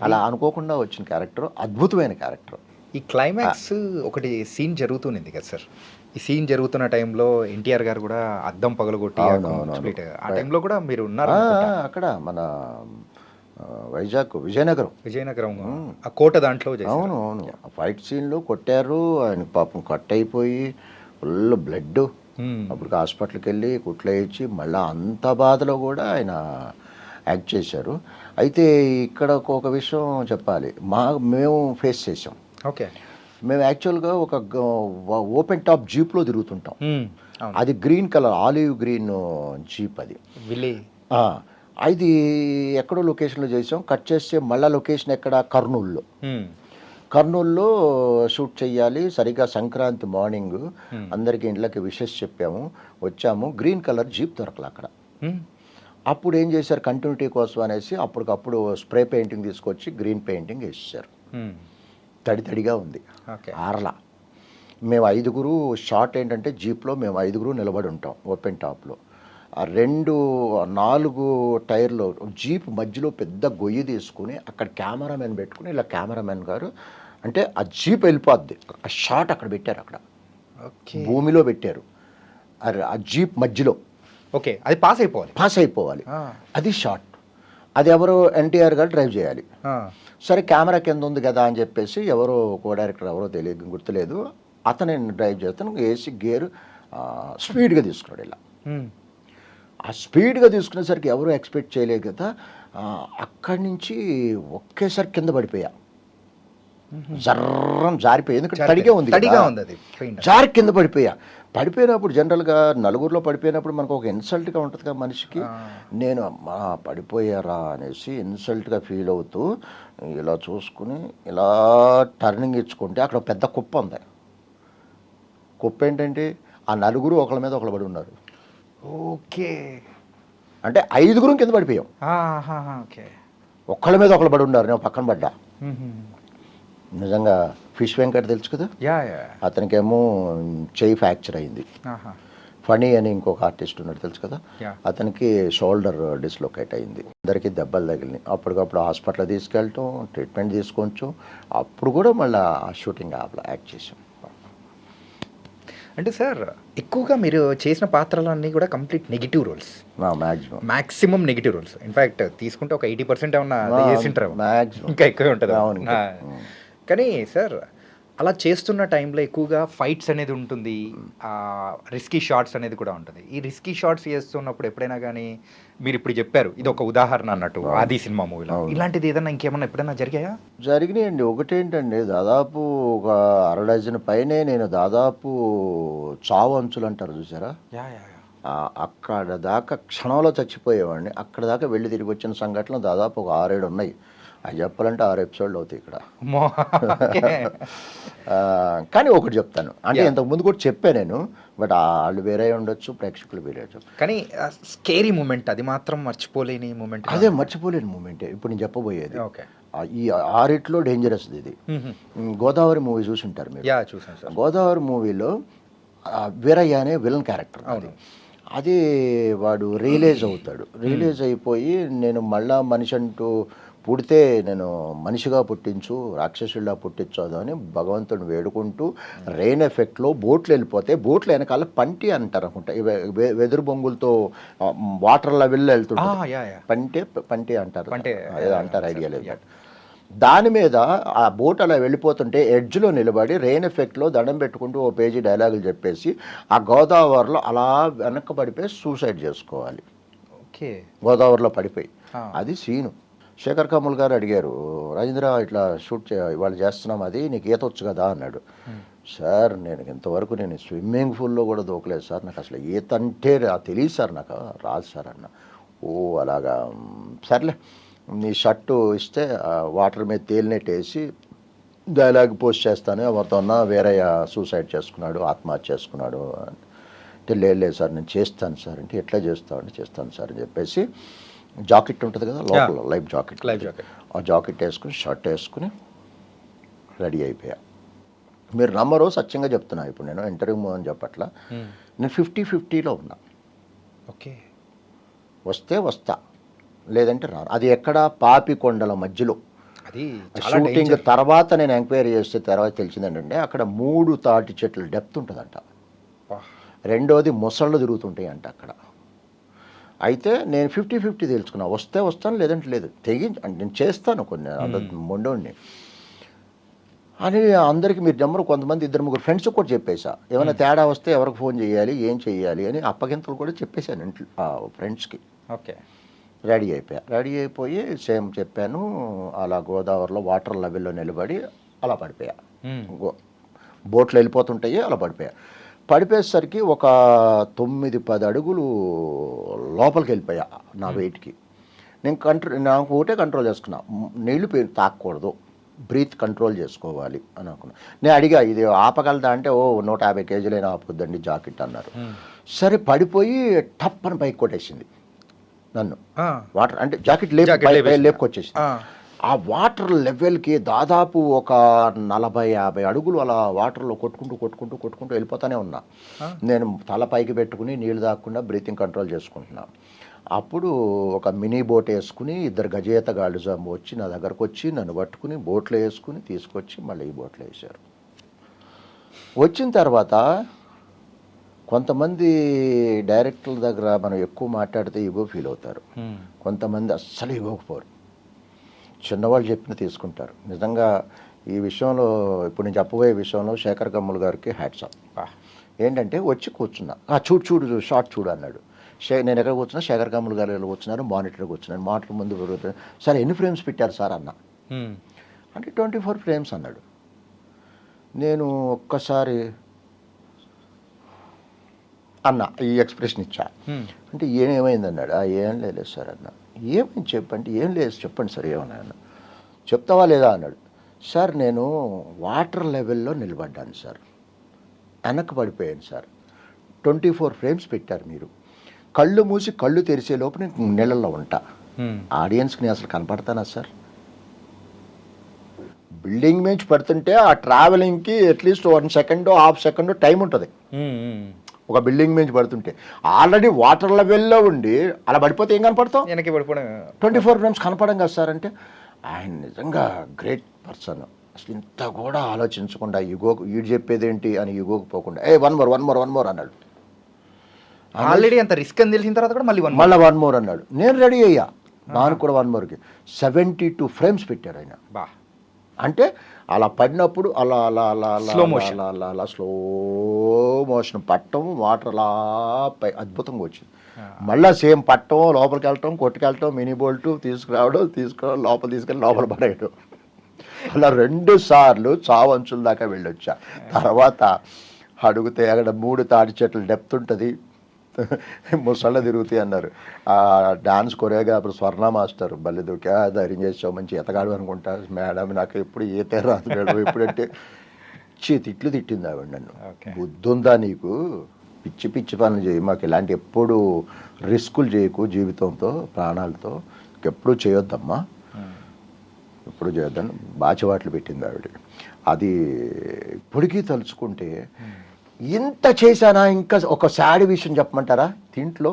అలా అనుకోకుండా వచ్చిన క్యారెక్టర్, అద్భుతమైన క్యారెక్టర్. ఈ క్లైమాక్స్ ఒకటి సీన్ జరుగుతుంది కదా సార్, ఈ సీన్ జరుగుతున్న టైంలో ఎన్టీఆర్ గారు కూడా అద్దం పగలగొట్టి ఆ టైంలో కూడా మీరు ఉన్నారు అక్కడ మన విజయనగరం ఆ కోట దాంట్లో. అవును. ఫైట్ సీన్లో కొట్టారు ఆయన, పాపం కట్ అయిపోయి ఫుల్ బ్లడ్. అప్పుడు హాస్పిటల్కి వెళ్ళి కుట్లు వేయించి మళ్ళీ అంత బాధలో కూడా ఆయన యాక్ట్ చేశారు. అయితే ఇక్కడ ఒక విషయం చెప్పాలి, మేము ఫేస్ చేసాం. ఓకే. మేము యాక్చువల్గా ఒక ఓపెన్ టాప్ జీప్లో తిరుగుతుంటాం. అది green colour, olive green jeep. అది అది ఎక్కడో లొకేషన్లో చేసాం. కట్ చేస్తే మళ్ళీ లొకేషన్ ఎక్కడ? కర్నూలులో షూట్ చెయ్యాలి. సరిగ్గా సంక్రాంతి మార్నింగ్ అందరికీ ఇంట్లోకి విషెస్ చెప్పాము, వచ్చాము. గ్రీన్ కలర్ జీప్ దొరకలే అక్కడ. అప్పుడు ఏం చేశారు, కంటిన్యూటీ కోసం అనేసి అప్పటికప్పుడు స్ప్రే పెయింటింగ్ తీసుకొచ్చి గ్రీన్ పెయింటింగ్ వేసేసారు. తడిగా ఉంది, ఆరలా. మేము 5 షార్ట్ ఏంటంటే జీప్లో మేము 5 నిలబడి ఉంటాం ఓపెన్ టాప్లో. ఆ 4 టైర్లు జీప్ మధ్యలో పెద్ద గొయ్యి తీసుకుని అక్కడ కెమెరామెన్ పెట్టుకుని, ఇలా కెమెరామెన్ గారు అంటే ఆ జీప్ వెళ్ళిపోద్ది, ఆ షాట్ అక్కడ పెట్టారు. అక్కడ భూమిలో పెట్టారు ఆ జీప్ మధ్యలో. ఓకే, అది పాస్ అయిపోవాలి. అది షాట్. అది ఎవరో ఎన్టీఆర్ గారు డ్రైవ్ చేయాలి. సరే, కెమెరా కింద ఉంది కదా అని చెప్పేసి ఎవరో కో డైరెక్టర్ ఎవరో తెలియదు, గుర్తులేదు, అతను డ్రైవ్ చేస్తాను ఏసీ గేరు స్పీడ్గా తీసుకున్నాడు. ఇలా ఆ స్పీడ్గా తీసుకునేసరికి ఎవరు ఎక్స్పెక్ట్ చేయలేదు కదా. అక్కడి నుంచి ఒకేసారి కింద పడిపోయా. జర్రం జారిపోయి, ఎందుకంటే తడిగా ఉంది తడిగా కదా. ఉంది అది పెయింట్. జారి కింద పడిపోయా. పడిపోయినప్పుడు జనరల్గా నలుగురిలో పడిపోయినప్పుడు మనకు ఒక ఇన్సల్ట్గా ఉంటుంది కదా మనిషికి. నేను అమ్మా పడిపోయారా అనేసి ఇన్సల్ట్గా ఫీల్ అవుతూ ఇలా చూసుకుని ఇలా టర్నింగ్ ఇచ్చుకుంటే అక్కడ పెద్ద కుప్ప ఉంది. కుప్ప ఏంటంటే ఆ నలుగురు ఒకళ్ళ మీద ఒకళ్ళు పడి ఉన్నారు. ఓకే. అంటే 5గురం కింద పడిపోయాం. ఓకే. ఒకళ్ళ మీద ఒకళ్ళు పడి ఉన్నారు, నేను పక్కన పడ్డా. నిజంగా ఫిష్ వెంకట్ తెలుసు కదా, యా యా. అతనికేమో చెయ్యి ఫ్రాక్చర్ అయింది. ఫనీ అని ఇంకొక ఆర్టిస్ట్ ఉన్నాడు తెలుసు కదా, Yeah. అతనికి షోల్డర్ డిస్లొకేట్ అయింది. అందరికీ దెబ్బలు తగిలినాయి. అప్పటికప్పుడు హాస్పిటల్ తీసుకెళ్ళటం, ట్రీట్మెంట్ తీసుకొంచెం, అప్పుడు కూడా మళ్ళీ ఆ షూటింగ్ యాక్ట్ చేసాం. అంటే సార్ ఎక్కువగా మీరు చేసిన పాత్రలన్నీ కూడా complete negative roles, maximum negative roles. In fact తీసుకుంటే ఒక 80% ఏమన్నా చేసింటారు, ఇంకా ఎక్కువే ఉంటుంది. అవును. కానీ సార్ అలా చేస్తున్న టైంలో ఎక్కువగా ఫైట్స్ అనేది ఉంటుంది, రిస్కీ షాట్స్ అనేది కూడా ఉంటుంది. ఈ రిస్కీ షాట్స్ చేస్తున్నప్పుడు ఎప్పుడైనా కానీ మీరు ఇప్పుడు చెప్పారు, ఇది ఒక ఉదాహరణ అన్నట్టు ఆది సినిమా మూవీలో, ఇలాంటిది ఏదన్నా ఇంకేమన్నా ఎప్పుడైనా జరిగాయా? జరిగినాయండి. ఒకటేంటండి, దాదాపు ఒక 6 డజన్ పైనే నేను దాదాపు చావు అంచులు అంటారు చూసారా, అక్కడ దాకా క్షణంలో చచ్చిపోయేవాడిని. అక్కడ దాకా వెళ్ళి తిరిగి వచ్చిన సంఘటనలు దాదాపు ఒక 6-7 ఉన్నాయి. అది చెప్పాలంటే 6 ఎపిసోడ్లు అవుతాయి ఇక్కడ. కానీ ఒకటి చెప్తాను, అంటే ఇంతకుముందు కూడా చెప్పాను నేను, బట్ వాళ్ళు వేరే ఉండొచ్చు, ప్రేక్షకులు వేరే. కానీ స్కేరీ మూమెంట్ అది మాత్రం మర్చిపోలేని మూమెంట్. అదే మర్చిపోలేని మూమెంటే ఇప్పుడు నేను చెప్పబోయేది. ఈ 6 డేంజరస్ ఇది. గోదావరి మూవీ చూసి ఉంటారు మీరు. చూసాను. గోదావరి మూవీలో వీరయ్య అనే విలన్ క్యారెక్టర్, అది వాడు రియలైజ్ అవుతాడు. రియలైజ్ అయిపోయి నేను మళ్ళా మనిషి అంటూ పుడితే నేను మనిషిగా పుట్టించు, రాక్షసుడిలా పుట్టించదు అని భగవంతుడిని వేడుకుంటూ రెయిన్ ఎఫెక్ట్లో బోట్లు వెళ్ళిపోతే, బోట్లు వెనకాల పంటి అంటారు అనుకుంటా, వెదురు బొంగులతో వాటర్ లెవెల్లో వెళ్తుంటే పంటి అంటారు, ఏదో అంటారు, ఐడియా లేదు. దాని మీద ఆ బోట్ అలా వెళ్ళిపోతుంటే ఎడ్జ్లో నిలబడి రెయిన్ ఎఫెక్ట్లో దండం పెట్టుకుంటూ ఓ పేజీ డైలాగులు చెప్పేసి ఆ గోదావరిలో అలా వెనక్కి పడిపోయి సూసైడ్ చేసుకోవాలి. గోదావరిలో పడిపోయి అది సీను. శేఖర్ కమల్ గారు అడిగారు, రాజేంద్ర ఇట్లా షూట్ ఇవాళ చేస్తున్నాం, అది నీకు ఈత వచ్చు కదా అన్నాడు. సార్ నేను ఇంతవరకు నేను స్విమ్మింగ్ పూల్లో కూడా దూకలేదు సార్, నాకు అసలు ఈత అంటే తెలియదు సార్, నాకు రాదు సార్ అన్న. ఓ అలాగా, సర్లే నీ షర్టు ఇస్తే వాటర్ మీద తేలినట్టేసి డైలాగ్ పోస్ట్ చేస్తాను, ఎవరితో వేరే సూసైడ్ చేసుకున్నాడు, ఆత్మహత్య చేసుకున్నాడు అంటే, లేదు సార్ నేను చేస్తాను సార్ అంటే, ఎట్లా చేస్తావు అంటే, చేస్తాను సార్ అని చెప్పేసి జాకెట్ ఉంటుంది కదా లోపల, లైఫ్ జాకెట్, ఆ జాకెట్ వేసుకుని షర్ట్ వేసుకుని రెడీ అయిపోయా. మీరు నమ్మరు, సత్యంగా చెప్తున్నా, ఇప్పుడు నేను ఇంటర్వ్యూ అని చెప్పట్లా, నేను 50-50లో ఉన్నా. వస్తే వస్తా, లేదంటే రాను. అది ఎక్కడ పాపికొండల మధ్యలో. అది షూటింగ్ తర్వాత నేను ఎంక్వైరీ చేస్తే తర్వాత తెలిసింది ఏంటంటే, అక్కడ 3 తాటి చెట్లు డెప్త్ ఉంటుందంట, రెండోది మొసళ్ళు తిరుగుతుంటాయి అంట అక్కడ. అయితే నేను 50-50 తెలుసుకున్నా, వస్తే వస్తాను లేదంటే లేదు, అంటే నేను చేస్తాను కొన్ని మొండోడిని అని అందరికీ. మీరు నమ్మరు, కొంతమంది 2-3 ఫ్రెండ్స్ కూడా చెప్పేసా, ఏమైనా తేడా వస్తే ఎవరికి ఫోన్ చేయాలి, ఏం చేయాలి అని అప్పగింతలు కూడా చెప్పేశాను ఇంట్లో ఫ్రెండ్స్కి. రెడీ అయిపోయి సేమ్ చెప్పాను, అలా గోదావరిలో వాటర్ లెవెల్లో నిలబడి అలా పడిపోయా. బోట్లు వెళ్ళిపోతుంటాయి, అలా పడిపోయేసరికి ఒక 9-10 అడుగులు లోపలికి వెళ్ళిపోయా నా వెయిట్కి. నాకు ఒకటే కంట్రోల్ చేసుకున్నా, నీళ్లు తాకూడదు, బ్రీత్ కంట్రోల్ చేసుకోవాలి అని అనుకున్నా. నేను అడిగా, ఇది ఆపగలదా అంటే, ఓ 150 కేజీలైనా ఆపుద్దండి జాకెట్ అన్నారు. సరే పడిపోయి టప్ అని పైకి కొట్టేసింది నన్ను వాటర్, అంటే జాకెట్ లేపుకొచ్చేసింది. ఆ వాటర్ లెవెల్కి దాదాపు ఒక 40-50 అడుగులు అలా వాటర్లో కొట్టుకుంటూ వెళ్ళిపోతూనే ఉన్నా. నేను తల పైకి పెట్టుకుని నీళ్ళు తాగకుండా బ్రీతింగ్ కంట్రోల్ చేసుకుంటున్నా. అప్పుడు ఒక మినీ బోట్ వేసుకుని 2 గజేతగాళ్ళు వచ్చి నా దగ్గరకు వచ్చి నన్ను పట్టుకుని బోట్లో వేసుకుని తీసుకొచ్చి మళ్ళీ ఈ బోట్లో వేశారు. వచ్చిన తర్వాత కొంతమంది డైరెక్టర్ల దగ్గర మనం ఎక్కువ మాట్లాడితే ఇగో ఫీల్ అవుతారు, కొంతమంది అస్సలు ఇవ్వకపోరు, చిన్నవాళ్ళు చెప్పిన తీసుకుంటారు. నిజంగా ఈ విషయంలో ఇప్పుడు నేను చెప్పబోయే విషయంలో శేఖర్ కమ్ముల్ గారికి హ్యాట్స్ ఆఫ్. ఏంటంటే వచ్చి కూర్చున్నా, చూడు షార్ట్ చూడు అన్నాడు. నేను ఎక్కడ కూర్చున్నా, శేఖర్ కమ్ముల్ గారు కూర్చున్నారు, మానిటర్కి కూర్చున్నాను, మానిటర్ ముందు సరే ఎన్ని ఫ్రేమ్స్ పెట్టారు సార్ అన్న. అంటే 24 ఫ్రేమ్స్ అన్నాడు. నేను ఒక్కసారి అన్న ఈ ఎక్స్ప్రెషన్ ఇచ్చా. అంటే ఏమైంది అన్నాడు. ఏం లేదు సార్ అన్న. ఏమైంది చెప్పండి. ఏం లేదు చెప్పండి సార్ ఏమన్నా అన్న. చెప్తావా లేదా అన్నాడు. సార్ నేను వాటర్ లెవెల్లో నిలబడ్డాను సార్, వెనక్కి పడిపోయాను సార్. 24 ఫ్రేమ్స్ పెట్టారు మీరు. కళ్ళు మూసి కళ్ళు తెరిచే లోపు నేను నీళ్ళల్లో ఉంటా. ఆడియన్స్కి నేను అసలు కనపడతానా సార్? బిల్డింగ్ నుంచి పడుతుంటే ఆ ట్రావెలింగ్కి at least 1 second half second time ఉంటుంది. ఒక బిల్డింగ్ నుంచి పడుతుంటే ఆల్రెడీ వాటర్ లెవెల్లో ఉండి అలా పడిపోతే ఏం కనపడతాం? 24 ఫ్రేమ్స్ కనపడం కదా సార్ అంటే ఆయన నిజంగా గ్రేట్ పర్సన్. అసలు ఇంత కూడా ఆలోచించకుండా ఈగోకు వీడు చెప్పేది ఏంటి అని ఈగోకు పోకుండా వన్ మోర్ అన్నాడు. ఆల్రెడీ అంత రిస్క్ అని తెలిసిన తర్వాత కూడా మళ్ళీ వన్ మోర్ అన్నాడు. నేను రెడీ అయ్యా దానికి కూడా 1 మోర్కి. 72 ఫ్రేమ్స్ పెట్టారు ఆయన. అంటే అలా పడినప్పుడు అలా అలా అలా అలా అలా అలా స్లో మోషన్ పట్టడం, వాటర్ అలా అద్భుతంగా వచ్చింది. మళ్ళీ సేమ్ పట్టడం, లోపలికి వెళ్ళటం, కొట్టుకెళ్ళటం, మినీ బోల్ట్ తీసుకురావడం, లోపల తీసుకెళ్ళి లోపల పడేయడం, అలా 2 సార్లు చావంచుల దాకా వెళ్ళొచ్చా. తర్వాత అడిగితే అక్కడ 3 తాటి చెట్లు డెప్త్ ఉంటుంది, ముసళ్ళ తిరుగుతాయి అన్నారు. ఆ డాన్స్ కొరియోగ్రాఫర్ స్వర్ణ మాస్టర్ బల్లి దూకా ధైర్యం చేసావు, మంచి ఎతగాడు అనుకుంటా. మేడం నాకు ఎప్పుడు ఈతే రాదు మేడం ఎప్పుడంటే తిట్లు తిట్టింది ఆవిడ నన్ను. బుద్ధుందా నీకు? పిచ్చి పిచ్చి పనులు చేయి, మాకు ఇలాంటి ఎప్పుడు రిస్కులు చేయకు, జీవితంతో ప్రాణాలతో ఎప్పుడు చేయొద్దమ్మా, ఎప్పుడు చేయొద్దని బాచివాట్లు పెట్టింది ఆవిడ. అది ఇప్పటికీ తలుచుకుంటే ఇంత చేశానా. ఇంకా ఒక సాడ్ విషయం చెప్పమంటారా దీంట్లో?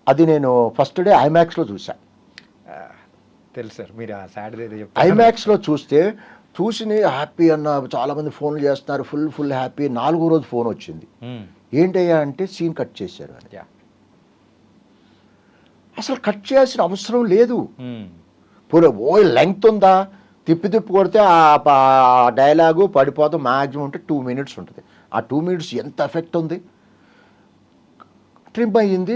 అది నేను ఫస్ట్ డే ఐమాక్స్లో చూసా. తెలుసు సార్ మీరు ఆ సాడ్ ఐమాక్స్లో చూసి హ్యాపీ అన్న, చాలామంది ఫోన్లు చేస్తున్నారు, ఫుల్ హ్యాపీ. 4వ రోజు ఫోన్ వచ్చింది. ఏంటయ్యా అంటే సీన్ కట్ చేశారు అని. అసలు కట్ చేయాల్సిన అవసరం లేదు. లెంగ్త్ ఉందా, తిప్పి కొడితే ఆ డైలాగు పడిపోతాం. మ్యాక్సిమం ఉంటే 2 మినిట్స్ ఉంటుంది. ఆ 2 మినిట్స్ ఎంత ఎఫెక్ట్ ఉంది. ట్రిమ్ అయ్యింది,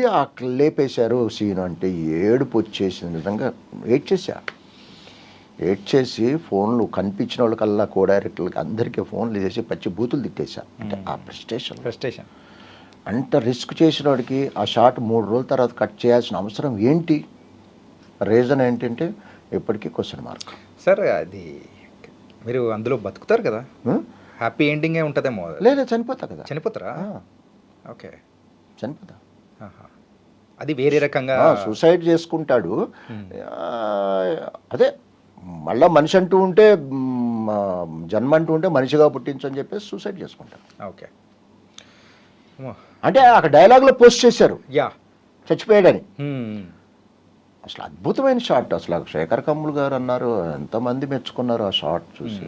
లేపేశారు సీన్. అంటే ఏడుపు వచ్చేసింది నిజంగా. ఏడ్ చేసి ఫోన్లు కనిపించిన వాళ్ళకల్లా కో డైరెక్టర్లకి అందరికీ ఫోన్లు చేసి పచ్చి బూతులు తిట్టేశా. అంటే ఆ ఫ్రస్ట్రేషన్ అంత రిస్క్ చేసిన వాడికి ఆ షాట్ 3 రోజుల తర్వాత కట్ చేయాల్సిన అవసరం ఏంటి? రీజన్ ఏంటంటే ఇప్పటికీ క్వశ్చన్ మార్క్. సార్ అది మీరు అందులో బతుకుతారు కదా, హ్యాపీ ఎండింగే ఉంటుందేమో. లేదా చనిపోతా కదా. చనిపోతారా? ఓకే, చనిపోతా. అది వేరే రకంగా సూసైడ్ చేసుకుంటాడు. అదే మళ్ళీ మనిషి అంటూ ఉంటే, జన్మ అంటూ ఉంటే మనిషిగా పుట్టించని చెప్పేసి సూసైడ్ చేసుకుంటాడు. ఓకే, అంటే అక్కడ డైలాగ్లో పోస్ట్ చేశారు చచ్చిపోయాడని. అసలు అద్భుతమైన షాట్. అసలు శేఖర్ కమ్ముల్ గారు అన్నారు, ఎంతమంది మెచ్చుకున్నారు ఆ షాట్ చూసి.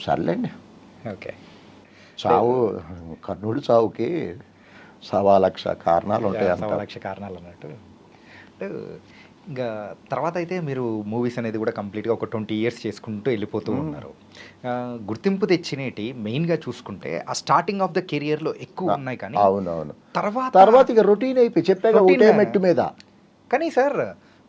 సర్లేండి, ఓకే. చావు, కర్నూలు చావుకి 1,00,000 కారణాలు ఉంటాయి. 1,00,000 కారణాలు అన్నట్టు. ఇంకా తర్వాత అయితే మీరు మూవీస్ అనేది కూడా కంప్లీట్గా ఒక 20 ఇయర్స్ చేసుకుంటూ వెళ్ళిపోతూ ఉన్నారు. గుర్తింపు తెచ్చినవి మెయిన్గా చూసుకుంటే ఆ స్టార్టింగ్ ఆఫ్ ద కెరియర్లో ఎక్కువ ఉన్నాయి. కానీ అవునవును, తర్వాత ఇక రొటీన్ అయిపోయి చెప్పాక ఒకటే మెట్టు మీద. కానీ సార్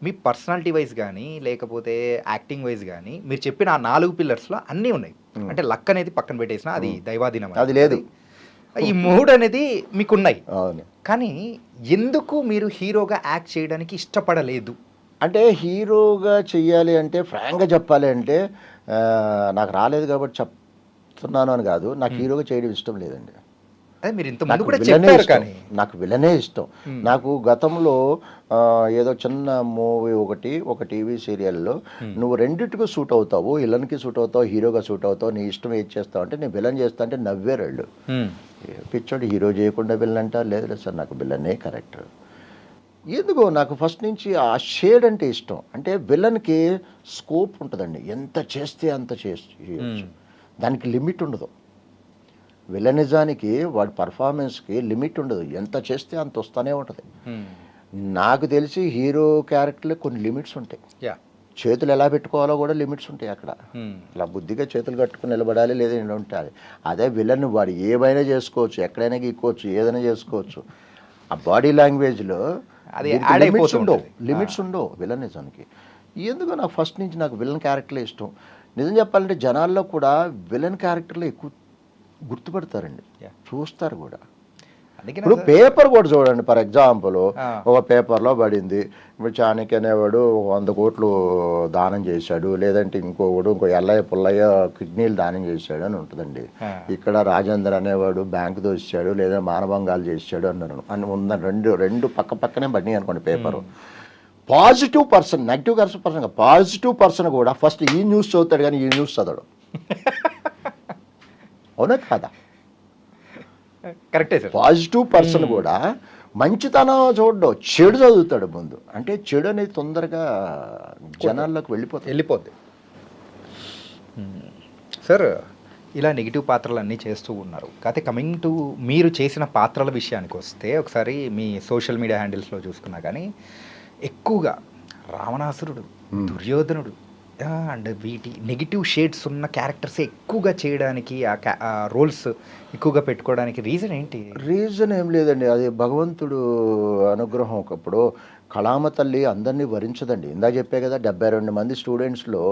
మీ పర్సనాలిటీ వైజ్ కానీ లేకపోతే యాక్టింగ్ వైజ్ కానీ మీరు చెప్పిన ఆ 4 పిల్లర్స్లో అన్నీ ఉన్నాయి. అంటే లక్ అనేది పక్కన పెట్టేసిన అది దైవాధీనం, అది లేదు. ఈ 3 అనేది మీకున్నాయి. అవును. కానీ ఎందుకు మీరు హీరోగా యాక్ట్ చేయడానికి ఇష్టపడలేదు? అంటే హీరోగా చెయ్యాలి అంటే ఫ్రాంక్గా చెప్పాలి అంటే నాకు రాలేదు కాబట్టి చెప్తున్నాను అని కాదు, నాకు హీరోగా చేయడం ఇష్టం లేదండి. అదే మీరు ఇంత ముందు కూడా చెప్పారు. కానీ నాకు విలనే ఇష్టం. నాకు గతంలో ఏదో చిన్న మూవీ ఒక టీవీ సీరియల్లో నువ్వు రెండింటికి సూట్ అవుతావు, విలన్కి సూట్ అవుతావు, హీరోగా సూట్ అవుతావు, నీ ఇష్టం ఏది చేస్తావు అంటే నేను విలన్ చేస్తా అంటే నవ్వేరాళ్ళు. పిచ్చోడు హీరో చేయకుండా విలన్ అంట. లేదు సార్, నాకు విలనే కరెక్ట్. ఎందుకో నాకు ఫస్ట్ నుంచి ఆ షేడ్ అంటే ఇష్టం. అంటే విలన్కి స్కోప్ ఉంటుందండి, ఎంత చేస్తే అంత చేయొచ్చు, దానికి లిమిట్ ఉండదు. విలనిజానికి వాడి పర్ఫార్మెన్స్కి లిమిట్ ఉండదు, ఎంత చేస్తే అంత వస్తూనే ఉంటుంది. నాకు తెలిసి హీరో క్యారెక్టర్లో కొన్ని లిమిట్స్ ఉంటాయి. చేతులు ఎలా పెట్టుకోవాలో కూడా లిమిట్స్ ఉంటాయి అక్కడ. అలా బుద్ధిగా చేతులు కట్టుకుని నిలబడాలి, లేదా ఉంటాలి. అదే విలన్ వాడు ఏమైనా చేసుకోవచ్చు, ఎక్కడైనా గీక్కోవచ్చు, ఏదైనా చేసుకోవచ్చు. ఆ బాడీ లాంగ్వేజ్లో లిమిట్స్ ఉండవు విలనిజానికి. ఎందుకో నాకు ఫస్ట్ నుంచి నాకు విలన్ క్యారెక్టర్లే ఇష్టం. నిజం చెప్పాలంటే జనాల్లో కూడా విలన్ క్యారెక్టర్లు ఎక్కువ గుర్తుపడతారండి, చూస్తారు కూడా. ఇప్పుడు పేపర్ కూడా చూడండి, ఫర్ ఎగ్జాంపుల్ ఒక పేపర్లో పడింది, ఇప్పుడు చాణక్య అనేవాడు 100 కోట్లు దానం చేశాడు, లేదంటే ఇంకో ఎల్లయ్య పుల్లయ్య కిడ్నీలు దానం చేశాడు అని ఉంటుందండి. ఇక్కడ రాజేంద్ర అనేవాడు బ్యాంకు దోచాడు లేదా మానభంగాలు చేశాడు అని ఉందని రెండు పక్క పక్కనే పడినాయి అనుకోండి paper. Positive person, negative person, positive person కూడా ఫస్ట్ ఈ న్యూస్ చదువుతాడు కానీ ఈ న్యూస్ చదవడు. అవునా కాదా? కరెక్టే సార్. పాజిటివ్ పర్సన్ కూడా మంచితనం చూడడం, చెడు చదువుతాడు ముందు. అంటే చెడు అనేది తొందరగా జనాల్లోకి వెళ్ళిపోద్ది. సార్ ఇలా నెగిటివ్ పాత్రలు అన్నీ చేస్తూ ఉన్నారు. కాకపోతే కమింగ్ టు మీరు చేసిన పాత్రల విషయానికి వస్తే, ఒకసారి మీ సోషల్ మీడియా హ్యాండిల్స్లో చూసుకున్నా కానీ ఎక్కువగా రావణాసురుడు, దుర్యోధనుడు అండ్ వీటి నెగిటివ్ షేడ్స్ ఉన్న క్యారెక్టర్స్ ఎక్కువగా చేయడానికి, ఆ రోల్స్ ఎక్కువగా పెట్టుకోవడానికి రీజన్ ఏంటి? రీజన్ ఏం లేదండి, అది భగవంతుడు అనుగ్రహం. ఒకప్పుడు కళామ తల్లి అందరినీ వరించదండి. ఇందా చెప్పే కదా, 72 మంది స్టూడెంట్స్లో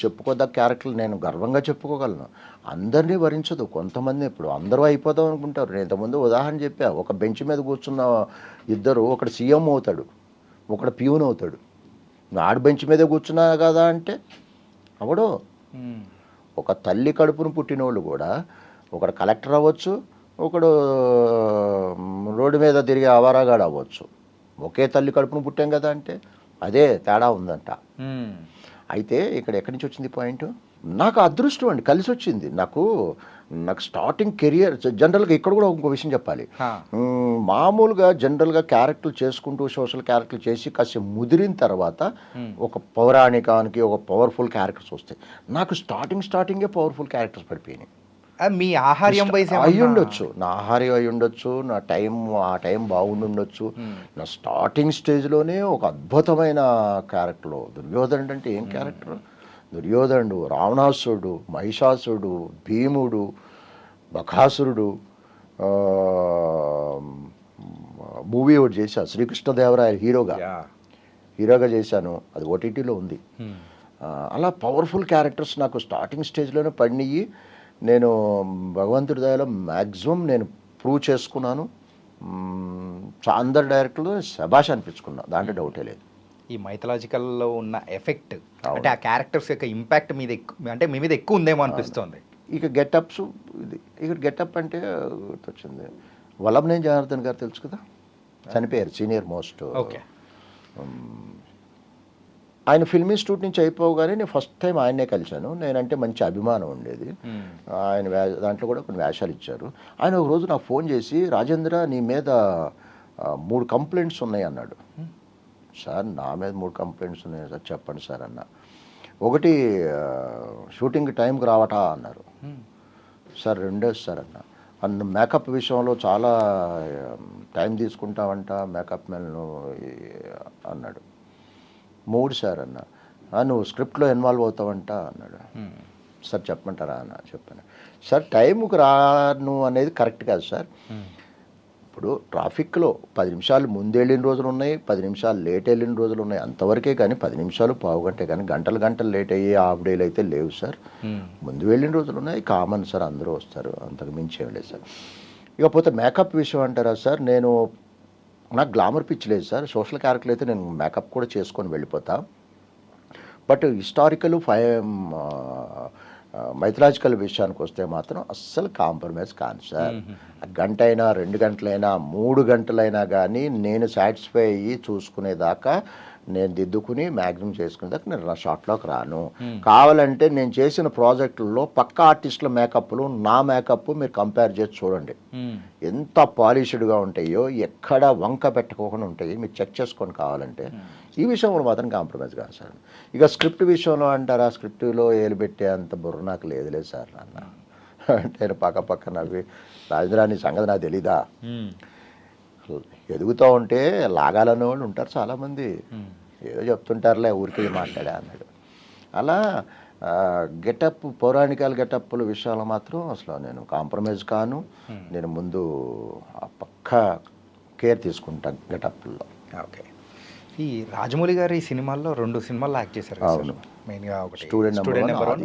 చెప్పుకోదగ్గ క్యారెక్టర్లు నేను గర్వంగా చెప్పుకోగలను. అందరినీ వరించదు, కొంతమంది. ఇప్పుడు అందరూ అయిపోదాం అనుకుంటారు. నేను ఇంతకుముందు ఉదాహరణ చెప్పా, ఒక బెంచ్ మీద కూర్చున్న ఇద్దరు, ఒకడు సీఎం అవుతాడు, ఒకడు ప్యూన్ అవుతాడు. ఆడు బెంచ్ మీద కూర్చున్నా కదా అంటే అవడు. ఒక తల్లి కడుపును పుట్టినోళ్ళు కూడా ఒకడు కలెక్టర్ అవ్వచ్చు, ఒకడు రోడ్డు మీద తిరిగే అవారాగాడు అవ్వచ్చు. ఒకే తల్లి కడుపును పుట్టాం కదా అంటే అదే తేడా ఉందంట. అయితే ఇక్కడ ఎక్కడి నుంచి వచ్చింది పాయింట్? నాకు అదృష్టం అండి, కలిసి వచ్చింది. నాకు స్టార్టింగ్ కెరియర్ జనరల్గా ఇక్కడ కూడా ఇంకో విషయం చెప్పాలి. మామూలుగా జనరల్గా క్యారెక్టర్లు చేసుకుంటూ సోషల్ క్యారెక్టర్లు చేసి కాసేపు ముదిరిన తర్వాత ఒక పౌరాణికానికి ఒక పవర్ఫుల్ క్యారెక్టర్స్ వస్తాయి. నాకు స్టార్టింగే పవర్ఫుల్ క్యారెక్టర్స్ పడిపోయినాయి. మీ ఆహార్యం అయి ఉండొచ్చు, నా ఆహార్యం అయి ఉండొచ్చు, నా ఆ టైం బాగుండుండొచ్చు. నా స్టార్టింగ్ స్టేజ్లోనే ఒక అద్భుతమైన క్యారెక్టర్లో దుర్యోధనుడు అంటే ఏం క్యారెక్టర్? దుర్యోధనుడు, రావణాసురుడు, మహిషాసురుడు, భీముడు, బకాసురుడు, మూవీ ఒకటి చేశాను శ్రీకృష్ణదేవరాయ హీరోగా చేశాను, అది ఓటీటీలో ఉంది. అలా పవర్ఫుల్ క్యారెక్టర్స్ నాకు స్టార్టింగ్ స్టేజ్లోనే పడినాయి. నేను భగవంతుడి దయలో మ్యాక్సిమం నేను ప్రూవ్ చేసుకున్నాను. అందరు డైరెక్టర్లు శభాష్ అనిపించుకున్నా, దాంట్లో డౌటే లేదు. ఈ మైథలాజికల్లో ఉన్న ఎఫెక్ట్ అంటే ఆ క్యారెక్టర్స్ యొక్క ఇంపాక్ట్ మీద ఎక్కువ, అంటే మీ మీద ఎక్కువ ఉందేమో అనిపిస్తుంది. ఇక గెటప్స్, ఇది ఇక్కడ గెటప్ అంటే గుర్తొచ్చింది, వల్లభనేని జనార్దన్ గారు తెలుసు కదా, చనిపోయారు, సీనియర్ మోస్ట్. ఓకే. ఆయన ఫిల్మ్ ఇన్స్టిట్యూట్ నుంచి అయిపోగానే నేను ఫస్ట్ టైం ఆయన్నే కలిశాను. నేనంటే మంచి అభిమానం ఉండేది. ఆయన దాంట్లో కూడా కొన్ని వేషాలు ఇచ్చారు. ఆయన ఒక రోజు నాకు ఫోన్ చేసి, రాజేంద్ర నీ మీద 3 కంప్లైంట్స్ ఉన్నాయి అన్నాడు. సార్ నా మీద 3 కంప్లైంట్స్ ఉన్నాయి సార్, చెప్పండి సార్ అన్న. ఒకటి షూటింగ్ టైంకి రావటా అన్నారు సార్. రెండోది సార్ అన్న మేకప్ విషయంలో చాలా టైం తీసుకుంటావంట మేకప్ మెన్ను అన్నాడు. 3 సార్ అన్న, నువ్వు స్క్రిప్ట్లో ఇన్వాల్వ్ అవుతావంట అన్నాడు. సార్ చెప్పమంటారా అన్న. చెప్పాను సార్. టైంకి రాను అనేది కరెక్ట్ కాదు సార్. ఇప్పుడు ట్రాఫిక్లో 10 నిమిషాలు ముందు వెళ్ళిన రోజులు ఉన్నాయి, 10 నిమిషాలు లేట్ వెళ్ళిన రోజులు ఉన్నాయి, అంతవరకే. కానీ 10 నిమిషాలు పావుగంటే కానీ గంటలు లేట్ అయ్యి హాఫ్ డేలు అయితే లేవు సార్. ముందు వెళ్ళిన రోజులు ఉన్నాయి, కామన్ సార్, అందరూ వస్తారు, అంతకు మించి ఏం లేదు సార్. ఇకపోతే మేకప్ విషయం అంటారా సార్, నాకు గ్లామర్ పిచ్ లేదు సార్. సోషల్ క్యారెక్టర్ అయితే నేను మేకప్ కూడా చేసుకొని వెళ్ళిపోతా. బట్ హిస్టారికల్ మైథలాజికల్ విషయానికి వస్తే మాత్రం అస్సలు కాంప్రమైజ్ కాను సార్. గంట అయినా 2 గంటలైనా 3 గంటలైనా కానీ నేను సాటిస్ఫై అయ్యి చూసుకునేదాకా, నేను దిద్దుకుని మ్యాక్సిమం చేసుకునేదాకా నేను నా షాట్లోకి రాను. కావాలంటే నేను చేసిన ప్రాజెక్టుల్లో పక్క ఆర్టిస్టుల మేకప్లు నా మేకప్ మీరు కంపేర్ చేసి చూడండి, ఎంత పాలిష్డ్గా ఉంటాయో, ఎక్కడ వంక పెట్టుకోకుండా ఉంటాయి, మీరు చెక్ చేసుకొని కావాలంటే. ఈ విషయంలో మాత్రం కాంప్రమైజ్ కాదు సార్. ఇక స్క్రిప్ట్ విషయంలో అంటారా, స్క్రిప్ట్లో ఏలు పెట్టే అంత బుర్ర నాకు లేదు సార్ నాన్న అంటే పక్క నవ్వి, రాజేంద్ర సంగతి నాకు తెలీదా, ఎదుగుతూ ఉంటే లాగాలనే వాళ్ళు ఉంటారు చాలామంది, ఏదో చెప్తుంటారులే ఊరికి మాట్లాడా అన్నాడు. అలా గెటప్, పౌరాణికాల గెటప్ల విషయాలు మాత్రం అసలు నేను కాంప్రమైజ్ కాను. నేను ముందు పక్కా కేర్ తీసుకుంటాను గెటప్లో. ఓకే. ఈ రాజమౌళి గారి సినిమాల్లో 2 సినిమాల్లో యాక్ట్ చేశారు కదా సార్. అవును. మెయిన్గా ఒకటి student number one,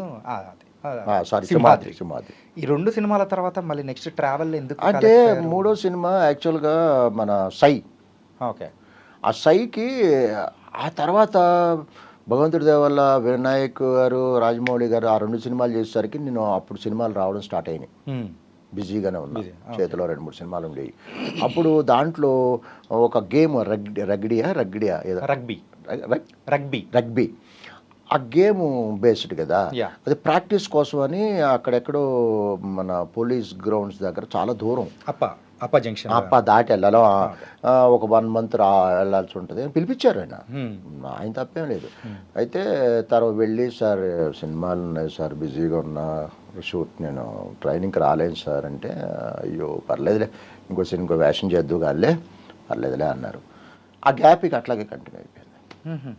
sorry Simhadri. Simhadri. ఈ 2 సినిమాల తర్వాత మళ్ళీ నెక్స్ట్ ట్రావెల్ ఎందుకు అంటే మూడో సినిమా యాక్చువల్గా మన సై. ఓకే. ఆ సైకి ఆ తర్వాత భగవంతుడి దయ వల్ల వినాయక్ గారు, రాజమౌళి గారు ఆ 2 సినిమాలు చేసేసరికి నేను అప్పుడు సినిమాలు రావడం స్టార్ట్ అయినాయి. బిజీగానే ఉన్నా, చేతిలో 2-3 సినిమాలు ఉండేవి. అప్పుడు దాంట్లో ఒక గేమ్ రగ్బీ ఆ గేమ్ బేస్డ్ కదా, అది ప్రాక్టీస్ కోసం అని అక్కడెక్కడో మన పోలీస్ గ్రౌండ్స్ దగ్గర చాలా దూరం అప్ప జంక్షన్ దాటి వెళ్ళాలి. ఒక 1 month వెళ్ళాల్సి ఉంటుంది. పిలిపించారు ఆయన తప్పేం లేదు. అయితే తర్వాత వెళ్ళి, సార్ సినిమాలు ఉన్నాయి సార్, బిజీగా ఉన్నా, షూట్ నేను ట్రైనింగ్కి రాలేను సార్ అంటే, అయ్యో పర్లేదులే ఇంకో వేషం చేద్దు కాలే పర్లేదులే అన్నారు. ఆ గ్యాప్ ఇక అట్లాగే కంటిన్యూ అయిపోయింది.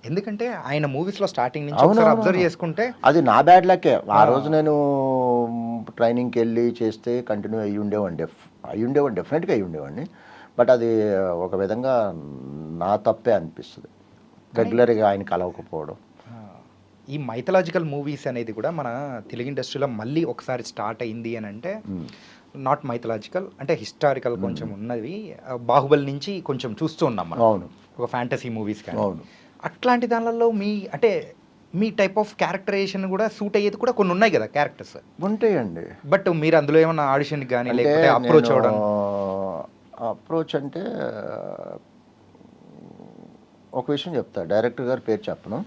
ఎందుకంటే ఆయన మూవీస్లో స్టార్టింగ్ నుంచి అబ్జర్వ్ చేసుకుంటే అది నా బ్యాడ్ లక్కే. ఆ రోజు నేను ట్రైనింగ్కి వెళ్ళి చేస్తే కంటిన్యూ అయ్యి ఉండేవాడిని, డెఫినెట్గా అయ్యి ఉండేవాడిని. బట్ అది ఒక విధంగా నా తప్పే అనిపిస్తుంది, రెగ్యులర్గా ఆయన కలవకపోవడం. ఈ మైథలాజికల్ మూవీస్ అనేది కూడా మన తెలుగు ఇండస్ట్రీలో మళ్ళీ ఒకసారి స్టార్ట్ అయింది అని అంటే, నాట్ మైథలాజికల్ అంటే హిస్టారికల్ కొంచెం ఉన్నది. బాహుబలి నుంచి కొంచెం చూస్తూ ఉన్నాం మనం. అవును. ఒక ఫ్యాంటసీ మూవీస్ కానీ. అవును. అట్లాంటి దానిలో మీ టైప్ ఆఫ్ క్యారెక్టరేషన్ కూడా సూట్ అయ్యేది కూడా కొన్ని ఉన్నాయి కదా క్యారెక్టర్స్ ఉంటాయండి. బట్ మీరు అందులో ఏమన్నా ఆడిషన్కి కానీ లేకపోతే అప్రోచ్ అవ్వడం? అప్రోచ్ అంటే ఒక విషయం చెప్తా, డైరెక్టర్ గారి పేరు చెప్పను.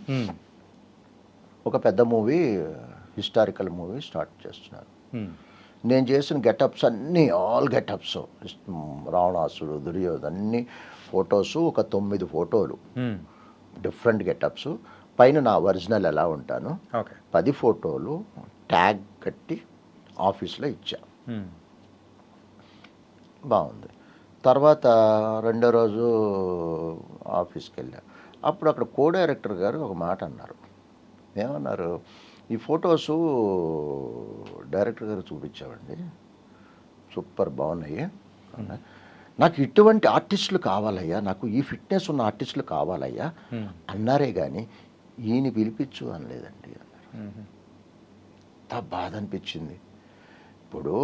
ఒక పెద్ద మూవీ, హిస్టారికల్ మూవీ స్టార్ట్ చేస్తున్నారు. నేను చేసిన గెటప్స్ అన్నీ ఆల్ గెటప్స్, రావణాసుడు, దుర్యోధన్ అన్ని ఫొటోస్, ఒక 9 ఫోటోలు డిఫరెంట్ గెటప్స్. పైన నా ఒరిజినల్ ఎలా ఉంటాను, 10 ఫోటోలు ట్యాగ్ కట్టి ఆఫీస్లో ఇచ్చా. బాగుంది. తర్వాత రెండో రోజు ఆఫీస్కి వెళ్ళా. అప్పుడు అక్కడ కో డైరెక్టర్ గారు ఒక మాట అన్నారు. ఏమన్నారు, ఈ ఫొటోసు డైరెక్టర్ గారు చూపించామండి, సూపర్ బాగున్నాయి, నాకు ఇటువంటి ఆర్టిస్టులు కావాలయ్యా, నాకు ఈ ఫిట్నెస్ ఉన్న ఆర్టిస్టులు కావాలయ్యా అన్నారే కానీ ఈయన పిలిపించు అనలేదండి అన్నారు. అంత బాధ అనిపించింది. ఇప్పుడు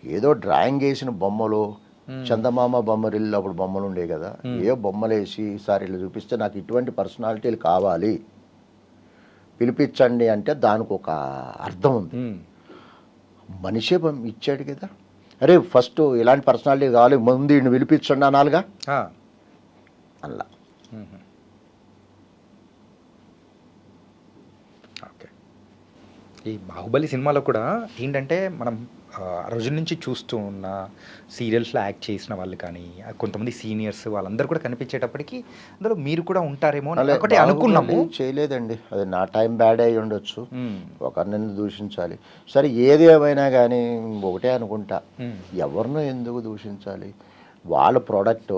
ఏదో డ్రాయింగ్ వేసిన బొమ్మలు, చందమామ బొమ్మరిల్లు అప్పుడు బొమ్మలు ఉండే కదా, ఏ బొమ్మలు వేసి ఈసారి ఇట్లా చూపిస్తే నాకు ఇటువంటి పర్సనాలిటీలు కావాలి, పిలిపించండి అంటే దానికి ఒక అర్థం ఉంది. మనిషే ఇచ్చాడు కదా, అరే ఫస్ట్ ఇలాంటి పర్సనాలిటీ కావాలి, ముందు ఈయన పిలిపించండి అనాలిగా, అలా. ఓకే. ఈ బాహుబలి సినిమాలో కూడా ఏంటంటే మనం రోజుల నుంచి చూస్తూ ఉన్న సీరియల్స్లో యాక్ట్ చేసిన వాళ్ళు కానీ కొంతమంది సీనియర్స్ వాళ్ళందరూ కూడా కనిపించేటప్పటికి అందులో మీరు కూడా ఉంటారేమో ఒకటి అనుకున్నాము. చేయలేదండి, అది నా టైం బ్యాడ్ అయి ఉండొచ్చు, ఒకరిని దూషించాలి. సరే ఏది ఏమైనా కానీ ఒకటే అనుకుంటా, ఎవరినో ఎందుకు దూషించాలి, వాళ్ళ ప్రోడక్ట్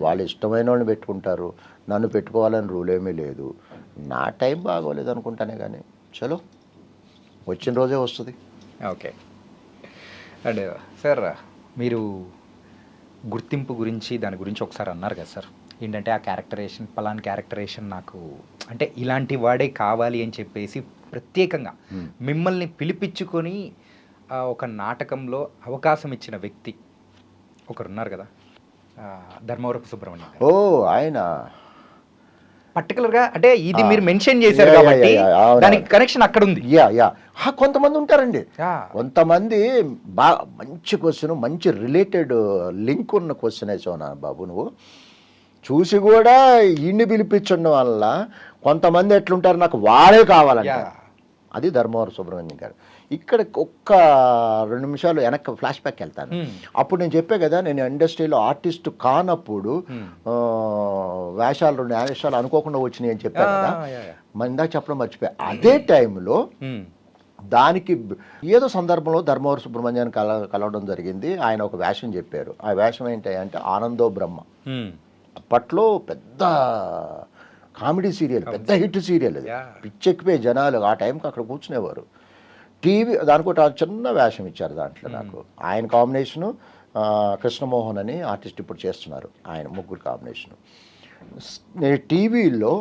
వాళ్ళు ఇష్టమైన వాళ్ళని పెట్టుకుంటారు, నన్ను పెట్టుకోవాలని రూల్ ఏమీ లేదు. నా టైం బాగోలేదు అనుకుంటానే కానీ చలో వచ్చిన రోజే వస్తుంది. ఓకే. అండ్ సార్ మీరు గుర్తింపు గురించి దాని గురించి ఒకసారి అన్నారు కదా సార్, ఏంటంటే ఆ క్యారెక్టరేషన్ పలానా క్యారెక్టరేషన్ నాకు అంటే ఇలాంటి వాడే కావాలి అని చెప్పేసి ప్రత్యేకంగా మిమ్మల్ని పిలిపించుకొని ఒక నాటకంలో అవకాశం ఇచ్చిన వ్యక్తి ఒకరున్నారు కదా, ధర్మవరపు సుబ్రహ్మణ్యం. ఓ ఆయన పర్టికులర్గా అంటే ఇది మీరు మెన్షన్ చేశారు కాబట్టి దానికి కనెక్షన్ అక్కడ ఉంది. కొంతమంది ఉంటారండి, కొంతమంది బాగా మంచి క్వశ్చన్, మంచి రిలేటెడ్ లింక్ ఉన్న క్వశ్చన్ వేసావునా బాబు నువ్వు, చూసి కూడా ఇన్ని పిలిపించడం వల్ల కొంతమంది ఎట్లుంటారు, నాకు వాడే కావాలంట. అది ధర్మవరం సుబ్రహ్మణ్యం గారు. ఇక్కడ ఒక్క 2 నిమిషాలు వెనక్కి ఫ్లాష్ బ్యాక్ వెళ్తాను. అప్పుడు నేను చెప్పే కదా, నేను ఇండస్ట్రీలో ఆర్టిస్ట్ కానప్పుడు వేషాలు 2 వేషాలు అనుకోకుండా వచ్చినాయి అని చెప్పాను కదా, ఇందాక చెప్పడం మర్చిపోయా. అదే టైంలో దానికి ఏదో సందర్భంలో ధర్మవరం సుబ్రహ్మణ్యాన్ని కలవడం జరిగింది. ఆయన ఒక వేషం చెప్పారు. ఆ వేషం ఏంటంటే ఆనందో బ్రహ్మ. అప్పట్లో పెద్ద కామెడీ సీరియల్, పెద్ద హిట్ సీరియల్, అది పిచ్చెక్కిపోయి జనాలు ఆ టైంకి అక్కడ కూర్చునేవారు. టీవీ దానికి ఒక చిన్న వేషం ఇచ్చారు దాంట్లో నాకు. ఆయన కాంబినేషను కృష్ణమోహన్ అని ఆర్టిస్ట్ ఇప్పుడు చేస్తున్నారు, ఆయన ముగ్గురు కాంబినేషను. నేను టీవీలో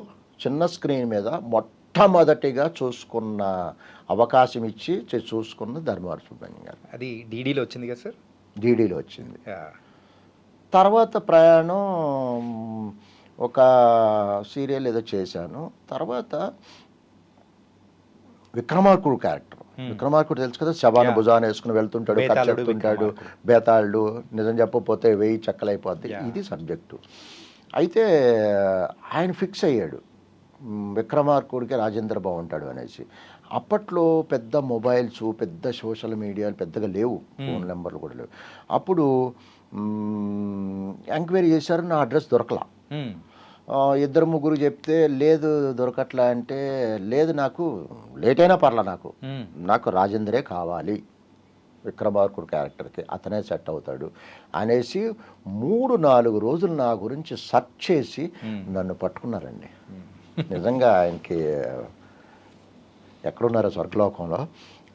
చిన్న స్క్రీన్ మీద మొట్టమొదటిగా చూసుకున్న అవకాశం ఇచ్చి చూసుకున్న ధర్మవర సుబ్రహ్మణ్యం గారు. అది డీడీలో వచ్చింది కదా సార్? డీడీలో వచ్చింది. తర్వాత ప్రయాణం ఒక సీరియల్ ఏదో చేశాను. తర్వాత విక్రమార్కుడు క్యారెక్టర్. విక్రమార్కుడు తెలుసు కదా, శవాన్ని భుజాన్ని వేసుకుని వెళ్తుంటాడు, కట్ చెప్తుంటాడు, బేతాళుడు, నిజం చెప్పకపోతే 1000 చెక్కలైపోద్ది. ఇది సబ్జెక్టు. అయితే ఆయన ఫిక్స్ అయ్యాడు విక్రమార్కుడికి రాజేంద్ర బాగుంటాడు అనేసి. అప్పట్లో పెద్ద మొబైల్స్, పెద్ద సోషల్ మీడియాలు పెద్దగా లేవు, ఫోన్ నెంబర్లు కూడా లేవు. అప్పుడు ఎంక్వైరీ చేశారు, నా అడ్రస్ దొరకలా. 2-3 చెప్తే లేదు దొరకట్లా అంటే, లేదు నాకు లేట్ అయినా పర్లా, నాకు రాజేంద్రే కావాలి విక్రమార్కుడు క్యారెక్టర్కి, అతనే సెట్ అవుతాడు అనేసి 3-4 రోజులు నా గురించి సెర్చ్ చేసి నన్ను పట్టుకున్నారండి. నిజంగా ఆయనకి ఎక్కడున్నారో స్వర్గలోకంలో.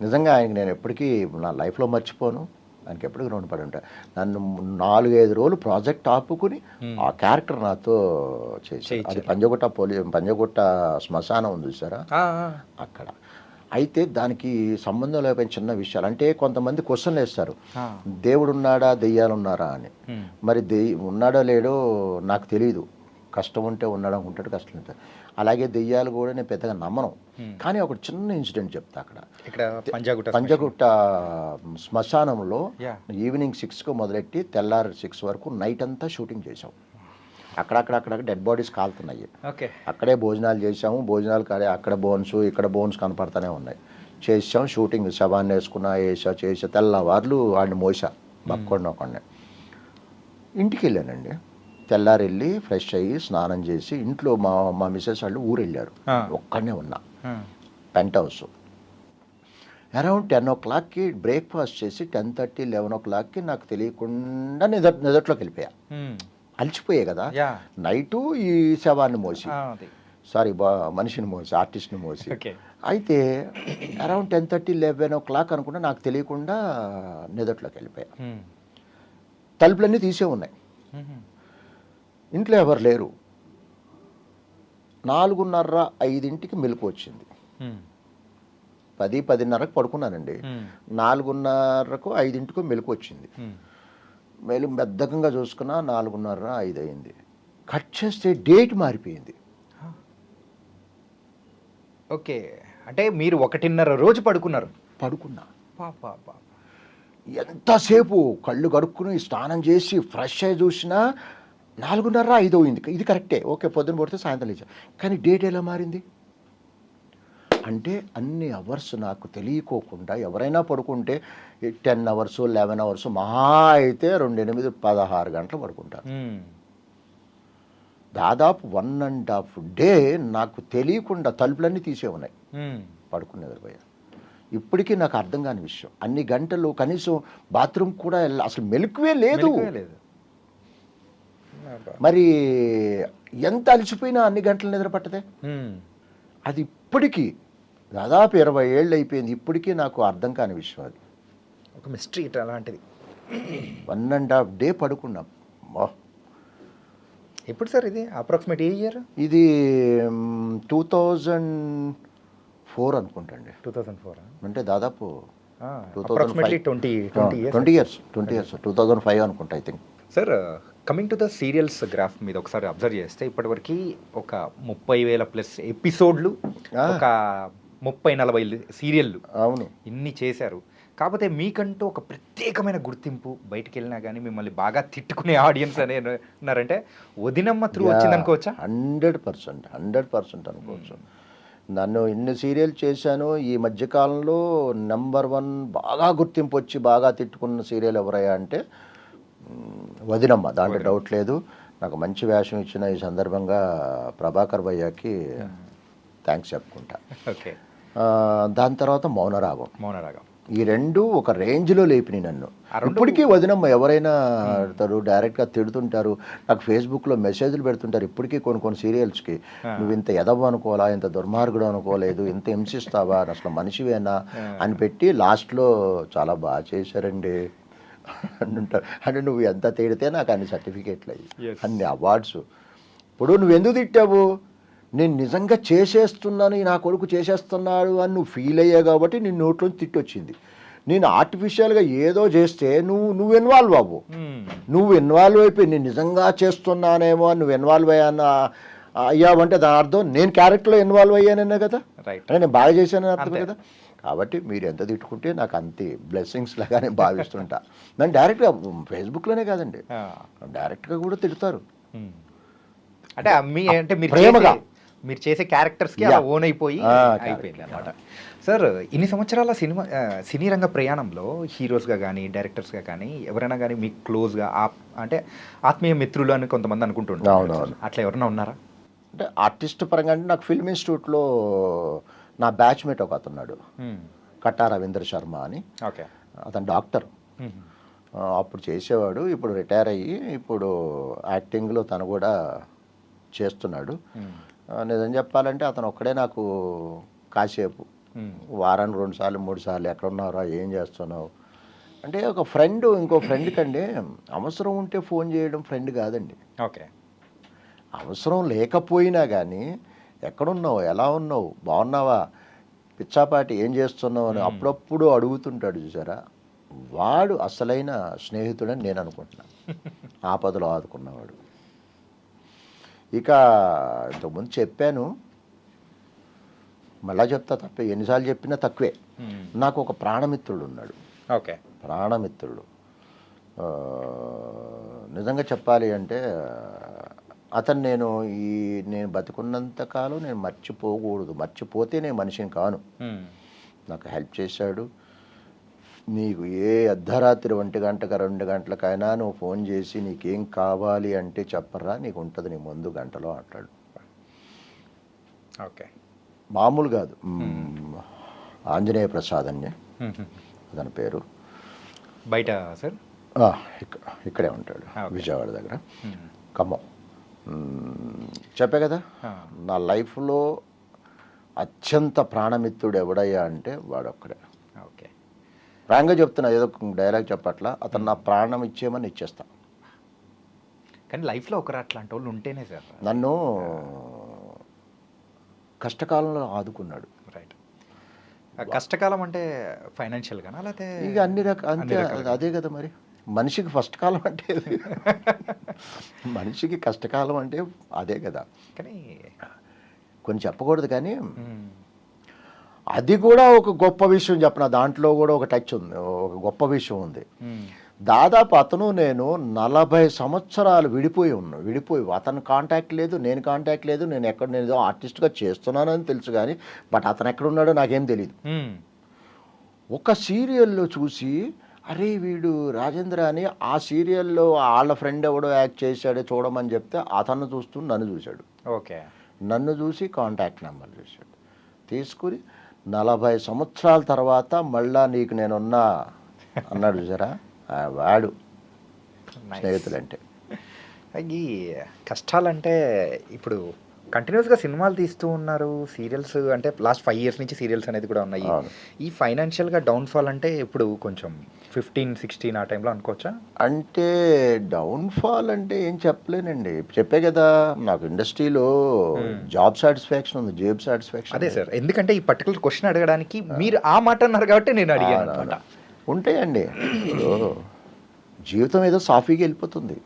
నిజంగా ఆయనకి నేను ఎప్పటికీ నా లైఫ్లో మర్చిపోను, ఆయనకి ఎప్పటికీ రుణపడి ఉంటా. నన్ను 4-5 రోజులు ప్రాజెక్ట్ ఆపుకుని ఆ క్యారెక్టర్ నాతో చేసి, అది పంజగుట్ట శ్మశానం ఉంది చూసారా, అక్కడ. అయితే దానికి సంబంధం లేకపోయిన చిన్న విషయాలు, అంటే కొంతమంది క్వశ్చన్లు వేస్తారు, దేవుడు ఉన్నాడా దెయ్యాలు ఉన్నారా అని. మరి ఉన్నాడో లేడో నాకు తెలియదు, కష్టం ఉంటే ఉన్నాడు అనుకుంటాడు, కష్టం ఉంటే. అలాగే దెయ్యాలు కూడా నేను పెద్దగా నమ్మను. కానీ ఒక చిన్న ఇన్సిడెంట్ చెప్తా. అక్కడ పంజగుట్ట శ్మశానంలో ఈవినింగ్ 6కు మొదలెట్టి తెల్లారి 6 వరకు నైట్ అంతా షూటింగ్ చేసాం. అక్కడక్కడ డెడ్ బాడీస్ కాలుతున్నాయి. అక్కడే భోజనాలు చేసాము. భోజనాలు కాడే అక్కడ బోన్స్, ఇక్కడ బోన్స్ కనపడతానే ఉన్నాయి. చేసాం షూటింగ్. శవాన్ని వేసుకున్నా, చేసా తెల్లవార్లు వాడిని మోసా బక్కొండొకండి. ఇంటికి వెళ్ళానండి. తెల్లారి వెళ్ళి ఫ్రెష్ అయ్యి స్నానం చేసి ఇంట్లో మా మిస్సెస్ వాళ్ళు ఊరు వెళ్ళారు, ఒక్కడనే ఉన్నా. Penthouse. అరౌండ్ 10 o'clockకి బ్రేక్ఫాస్ట్ చేసి 10:30, 11 o'clockకి నాకు తెలియకుండా నిదట్లోకి వెళ్ళిపోయా. అలిచిపోయే కదా నైటు, ఈ శవాన్ని మోసి, సారీ మనిషిని మోసి, ఆర్టిస్ట్ని మోసి. అయితే అరౌండ్ 10:30, 11 o'clock అనుకుంటే నాకు తెలియకుండా నిదట్లోకి వెళ్ళిపోయా. తలుపులన్నీ తీసే ఉన్నాయి, ఇంట్లో ఎవరు లేరు. 4:30, 5కి మెలకు వచ్చింది. 10, 10:30కు పడుకున్నానండి. 4:30కు, 5కు మెలకు వచ్చింది. బద్ధకంగా చూసుకున్నా 4:30, 5 అయింది. కట్ చేస్తే డేట్ మారిపోయింది. ఓకే, అంటే మీరు 1:30 రోజు పడుకున్నా. ఎంతసేపు కళ్ళు కడుక్కుని స్నానం చేసి ఫ్రెష్ అయ్యి చూసినా 4:30, 5 అయింది. ఇది కరెక్టే, ఓకే, పొద్దున పడితే సాయంత్రం లేచా. కానీ డేట్ ఎలా మారింది అంటే అన్ని అవర్స్ నాకు తెలియకోకుండా, ఎవరైనా పడుకుంటే 10 hours, 11 hours, మహా అయితే 2, 8, 16 గంటలు పడుకుంటాను. దాదాపు 1.5 డే నాకు తెలియకుండా తలుపులన్నీ తీసే ఉన్నాయి, పడుకుని నిద్రపోయా. ఇప్పటికీ నాకు అర్థం కాని విషయం, అన్ని గంటలు కనీసం బాత్రూమ్ కూడా అసలు మెలకువే లేదు. మరి ఎంత అలసిపోయినా అన్ని గంటలు నిద్ర పట్టదే. అది ఇప్పటికీ దాదాపు 20 ఏళ్ళు అయిపోయింది, ఇప్పటికీ నాకు అర్థం కాని విషయం. అది ఒక మిస్టరీ అలాంటిది. 1.5 డే పడుకున్నాం. ఎప్పుడు సార్ ఇది? అప్రాక్సిమేట్ ఏ ఇయర్ ఇది? 2004 అనుకుంటండి. 2004 అంటే దాదాపు 20 years. 2005 అనుకుంటా, I think. Sir, coming to the serials graph మీద ఒకసారి అబ్జర్వ్ చేస్తే ఇప్పటివరకు ఒక 30,000+ ఎపిసోడ్లు, ఒక 30-40 సీరియళ్ళు, అవును, ఇన్ని చేశారు. కాకపోతే మీకంటూ ఒక ప్రత్యేకమైన గుర్తింపు, బయటికి వెళ్ళినా కానీ మిమ్మల్ని బాగా తిట్టుకునే ఆడియన్స్ అనే ఉన్నారంటే వదినమ్మ త్రూ వచ్చింది అనుకోవచ్చా? 100% అనుకోవచ్చు. నన్ను ఇన్ని సీరియల్ చేశాను. ఈ మధ్యకాలంలో నెంబర్ 1 బాగా గుర్తింపు వచ్చి బాగా తిట్టుకున్న సీరియల్ ఎవరయ్యా అంటే వదినమ్మ, దాంట్లో డౌట్ లేదు. నాకు మంచి వేషం ఇచ్చిన ఈ సందర్భంగా ప్రభాకర్ భయ్యాకి థ్యాంక్స్ చెప్పుకుంటా. ఓకే. దాని తర్వాత మౌనరాగం. ఈ 2 ఒక రేంజ్లో లేపినాయి నన్ను. ఇప్పటికీ వదినమ్మ ఎవరైనా డైరెక్ట్గా తిడుతుంటారు, నాకు ఫేస్బుక్లో మెసేజ్లు పెడుతుంటారు ఇప్పటికీ కొన్ని సీరియల్స్కి, నువ్వు ఇంత ఎదవ అనుకోవాలా, ఇంత దుర్మార్గుడు అనుకోలేదు, ఇంత హింసిస్తావా, అసలు మనిషివేనా అని పెట్టి లాస్ట్లో చాలా బాగా చేశారండి అంటుంటారు. అంటే నువ్వు ఎంత తిడితే నాకు అన్ని సర్టిఫికేట్లు అయ్యి, అన్ని అవార్డ్స్. ఇప్పుడు నువ్వెందుకు తిట్టావు? నేను నిజంగా చేసేస్తున్నాను, నా కొడుకు చేసేస్తున్నాడు అని నువ్వు ఫీల్ అయ్యావు కాబట్టి నీ నోట్లోంచి తిట్టొచ్చింది. నేను ఆర్టిఫిషియల్గా ఏదో చేస్తే నువ్వు ఇన్వాల్వ్ అవ్వు. నువ్వు ఇన్వాల్వ్ అయిపోయి నేను నిజంగా చేస్తున్నానేమో అని నువ్వు ఇన్వాల్వ్ అయ్యావంటే దాని అర్థం నేను క్యారెక్టర్లో ఇన్వాల్వ్ అయ్యాననే కదా, అంటే నేను బాగా చేశానని అర్థం కదా. కాబట్టి మీరు ఎంత తిట్టుకుంటే నాకు అంతే బ్లెస్సింగ్స్ లాగానే భావిస్తుంటా. నన్ను డైరెక్ట్గా ఫేస్బుక్లోనే కాదండి, డైరెక్ట్గా కూడా తిడతారు. అంటే అంటే మీరు చేసే క్యారెక్టర్స్కి అలా ఓన్ అయిపోయి అయిపోయింది అనమాట. సార్, ఇన్ని సంవత్సరాల సినీ రంగ ప్రయాణంలో హీరోస్గా కానీ డైరెక్టర్స్గా కానీ ఎవరైనా కానీ మీకు క్లోజ్గా అంటే ఆత్మీయ మిత్రులు అని కొంతమంది అనుకుంటుంటారు, అట్లా ఎవరైనా ఉన్నారా? అంటే ఆర్టిస్ట్ పరంగా అంటే నాకు ఫిల్మ్ ఇన్స్టిట్యూట్లో నా బ్యాచ్మేట్ ఒక అతన్నాడు, కట్టా రవీంద్ర శర్మ అని. ఓకే. అతను డాక్టర్, అప్పుడు చేసేవాడు, ఇప్పుడు రిటైర్ అయ్యి ఇప్పుడు యాక్టింగ్లో తను కూడా చేస్తున్నాడు. నిజం చెప్పాలంటే అతను ఒక్కడే నాకు కాసేపు వారానికి 2 సార్లు 3 సార్లు ఎక్కడ ఉన్నారా, ఏం చేస్తున్నావు అంటే ఒక ఫ్రెండ్ ఇంకో ఫ్రెండ్ కంటే అవసరం ఉంటే ఫోన్ చేయడం ఫ్రెండ్ కాదండి. ఓకే. అవసరం లేకపోయినా కానీ ఎక్కడున్నావు, ఎలా ఉన్నావు, బాగున్నావా, పిచ్చాపాటి ఏం చేస్తున్నావు అని అప్పుడప్పుడు అడుగుతుంటాడు చూసారా, వాడు అసలైన స్నేహితుడని నేను అనుకుంటున్నాను. ఆపదలో ఆదుకున్నవాడు. ఇక ఇంతకుముందు చెప్పాను, మళ్ళా చెప్తా, తప్పే ఎన్నిసార్లు చెప్పినా తక్కువే. నాకు ఒక ప్రాణమిత్రుడు ఉన్నాడు. ఓకే. ప్రాణమిత్రుడు నిజంగా చెప్పాలి అంటే అతను నేను బతికున్నంత కాలం నేను మర్చిపోకూడదు, మర్చిపోతే నేను మనిషిని కాను. నాకు హెల్ప్ చేశాడు. నీకు ఏ అర్ధరాత్రి 1 గంటకు 2 గంటలకైనా నువ్వు ఫోన్ చేసి నీకేం కావాలి అంటే చెప్పరా, నీకు ఉంటుంది నీ ముందు గంటలో అంటాడు. ఓకే. మామూలు కాదు. ఆంజనేయ ప్రసాద్ అని అతని పేరు. బయట సార్ ఇక్కడే ఉంటాడు, విజయవాడ దగ్గర, ఖమ్మం. చెప్పే కదా, నా లైఫ్లో అత్యంత ప్రాణమిత్రుడు ఎవడయ్యా అంటే వాడొక్కడే. ఓకే. ఫ్రాంక్గా చెప్తున్నా, ఏదో డైలాగ్ చెప్పట్లా, అతను నా ప్రాణం ఇచ్చేయమని ఇచ్చేస్తా. కానీ లైఫ్లో ఒకరు అట్లాంటి వాళ్ళు ఉంటేనే సార్. నన్ను కష్టకాలంలో ఆదుకున్నాడు. రైట్. కష్టకాలం అంటే ఫైనాన్షియల్గానా లేకపోతే ఇక అన్ని అంతే, అదే కదా మరి. మనిషికి ఫస్ట్ కాలం అంటే మనిషికి కష్టకాలం అంటే అదే కదా. కానీ కొన్ని చెప్పకూడదు, కానీ అది కూడా ఒక గొప్ప విషయం చెప్పిన, దాంట్లో కూడా ఒక టచ్ ఉంది, ఒక గొప్ప విషయం ఉంది. దాదాపు అతను నేను 40 సంవత్సరాలు విడిపోయి అతను కాంటాక్ట్ లేదు, నేను కాంటాక్ట్ లేదు. నేను ఏదో ఆర్టిస్ట్గా చేస్తున్నానని తెలుసు కానీ బట్ అతను ఎక్కడున్నాడో నాకేం తెలియదు. ఒక సీరియల్లో చూసి అరే వీడు రాజేంద్ర అని, ఆ సీరియల్లో వాళ్ళ ఫ్రెండ్ ఎవడో యాక్ట్ చేశాడే చూడమని చెప్తే అతను చూస్తూ నన్ను చూశాడు. ఓకే. నన్ను చూసి కాంటాక్ట్ నెంబర్ చూశాడు, తీసుకుని 40 సంవత్సరాల తర్వాత మళ్ళా నీకు నేనున్నా అన్నాడు చూసారా, వాడు స్నేహితులంటే. ఈ కష్టాలంటే ఇప్పుడు కంటిన్యూస్గా సినిమాలు తీస్తూ ఉన్నారు, సీరియల్స్ అంటే లాస్ట్ 5 years నుంచి సీరియల్స్ అనేది కూడా ఉన్నాయి. ఈ ఫైనాన్షియల్గా డౌన్ఫాల్ అంటే ఇప్పుడు కొంచెం 15-16 ఆ టైంలో అనుకోవచ్చా? అంటే డౌన్ఫాల్ అంటే ఏం చెప్పలేనండి, చెప్పే కదా, నాకు ఇండస్ట్రీలో జాబ్ సాటిస్ఫాక్షన్ ఉంది, జాబ్ సాటిస్ఫాక్షన్. అదే సార్, ఎందుకంటే ఈ పర్టికులర్ క్వశ్చన్ అడగడానికి మీరు ఆ మాట అన్నారు కాబట్టి నేను అడిగాను అనమాట. ఉంటాయండి, జీవితం ఏదో సాఫీగా వెళ్ళిపోతుంది.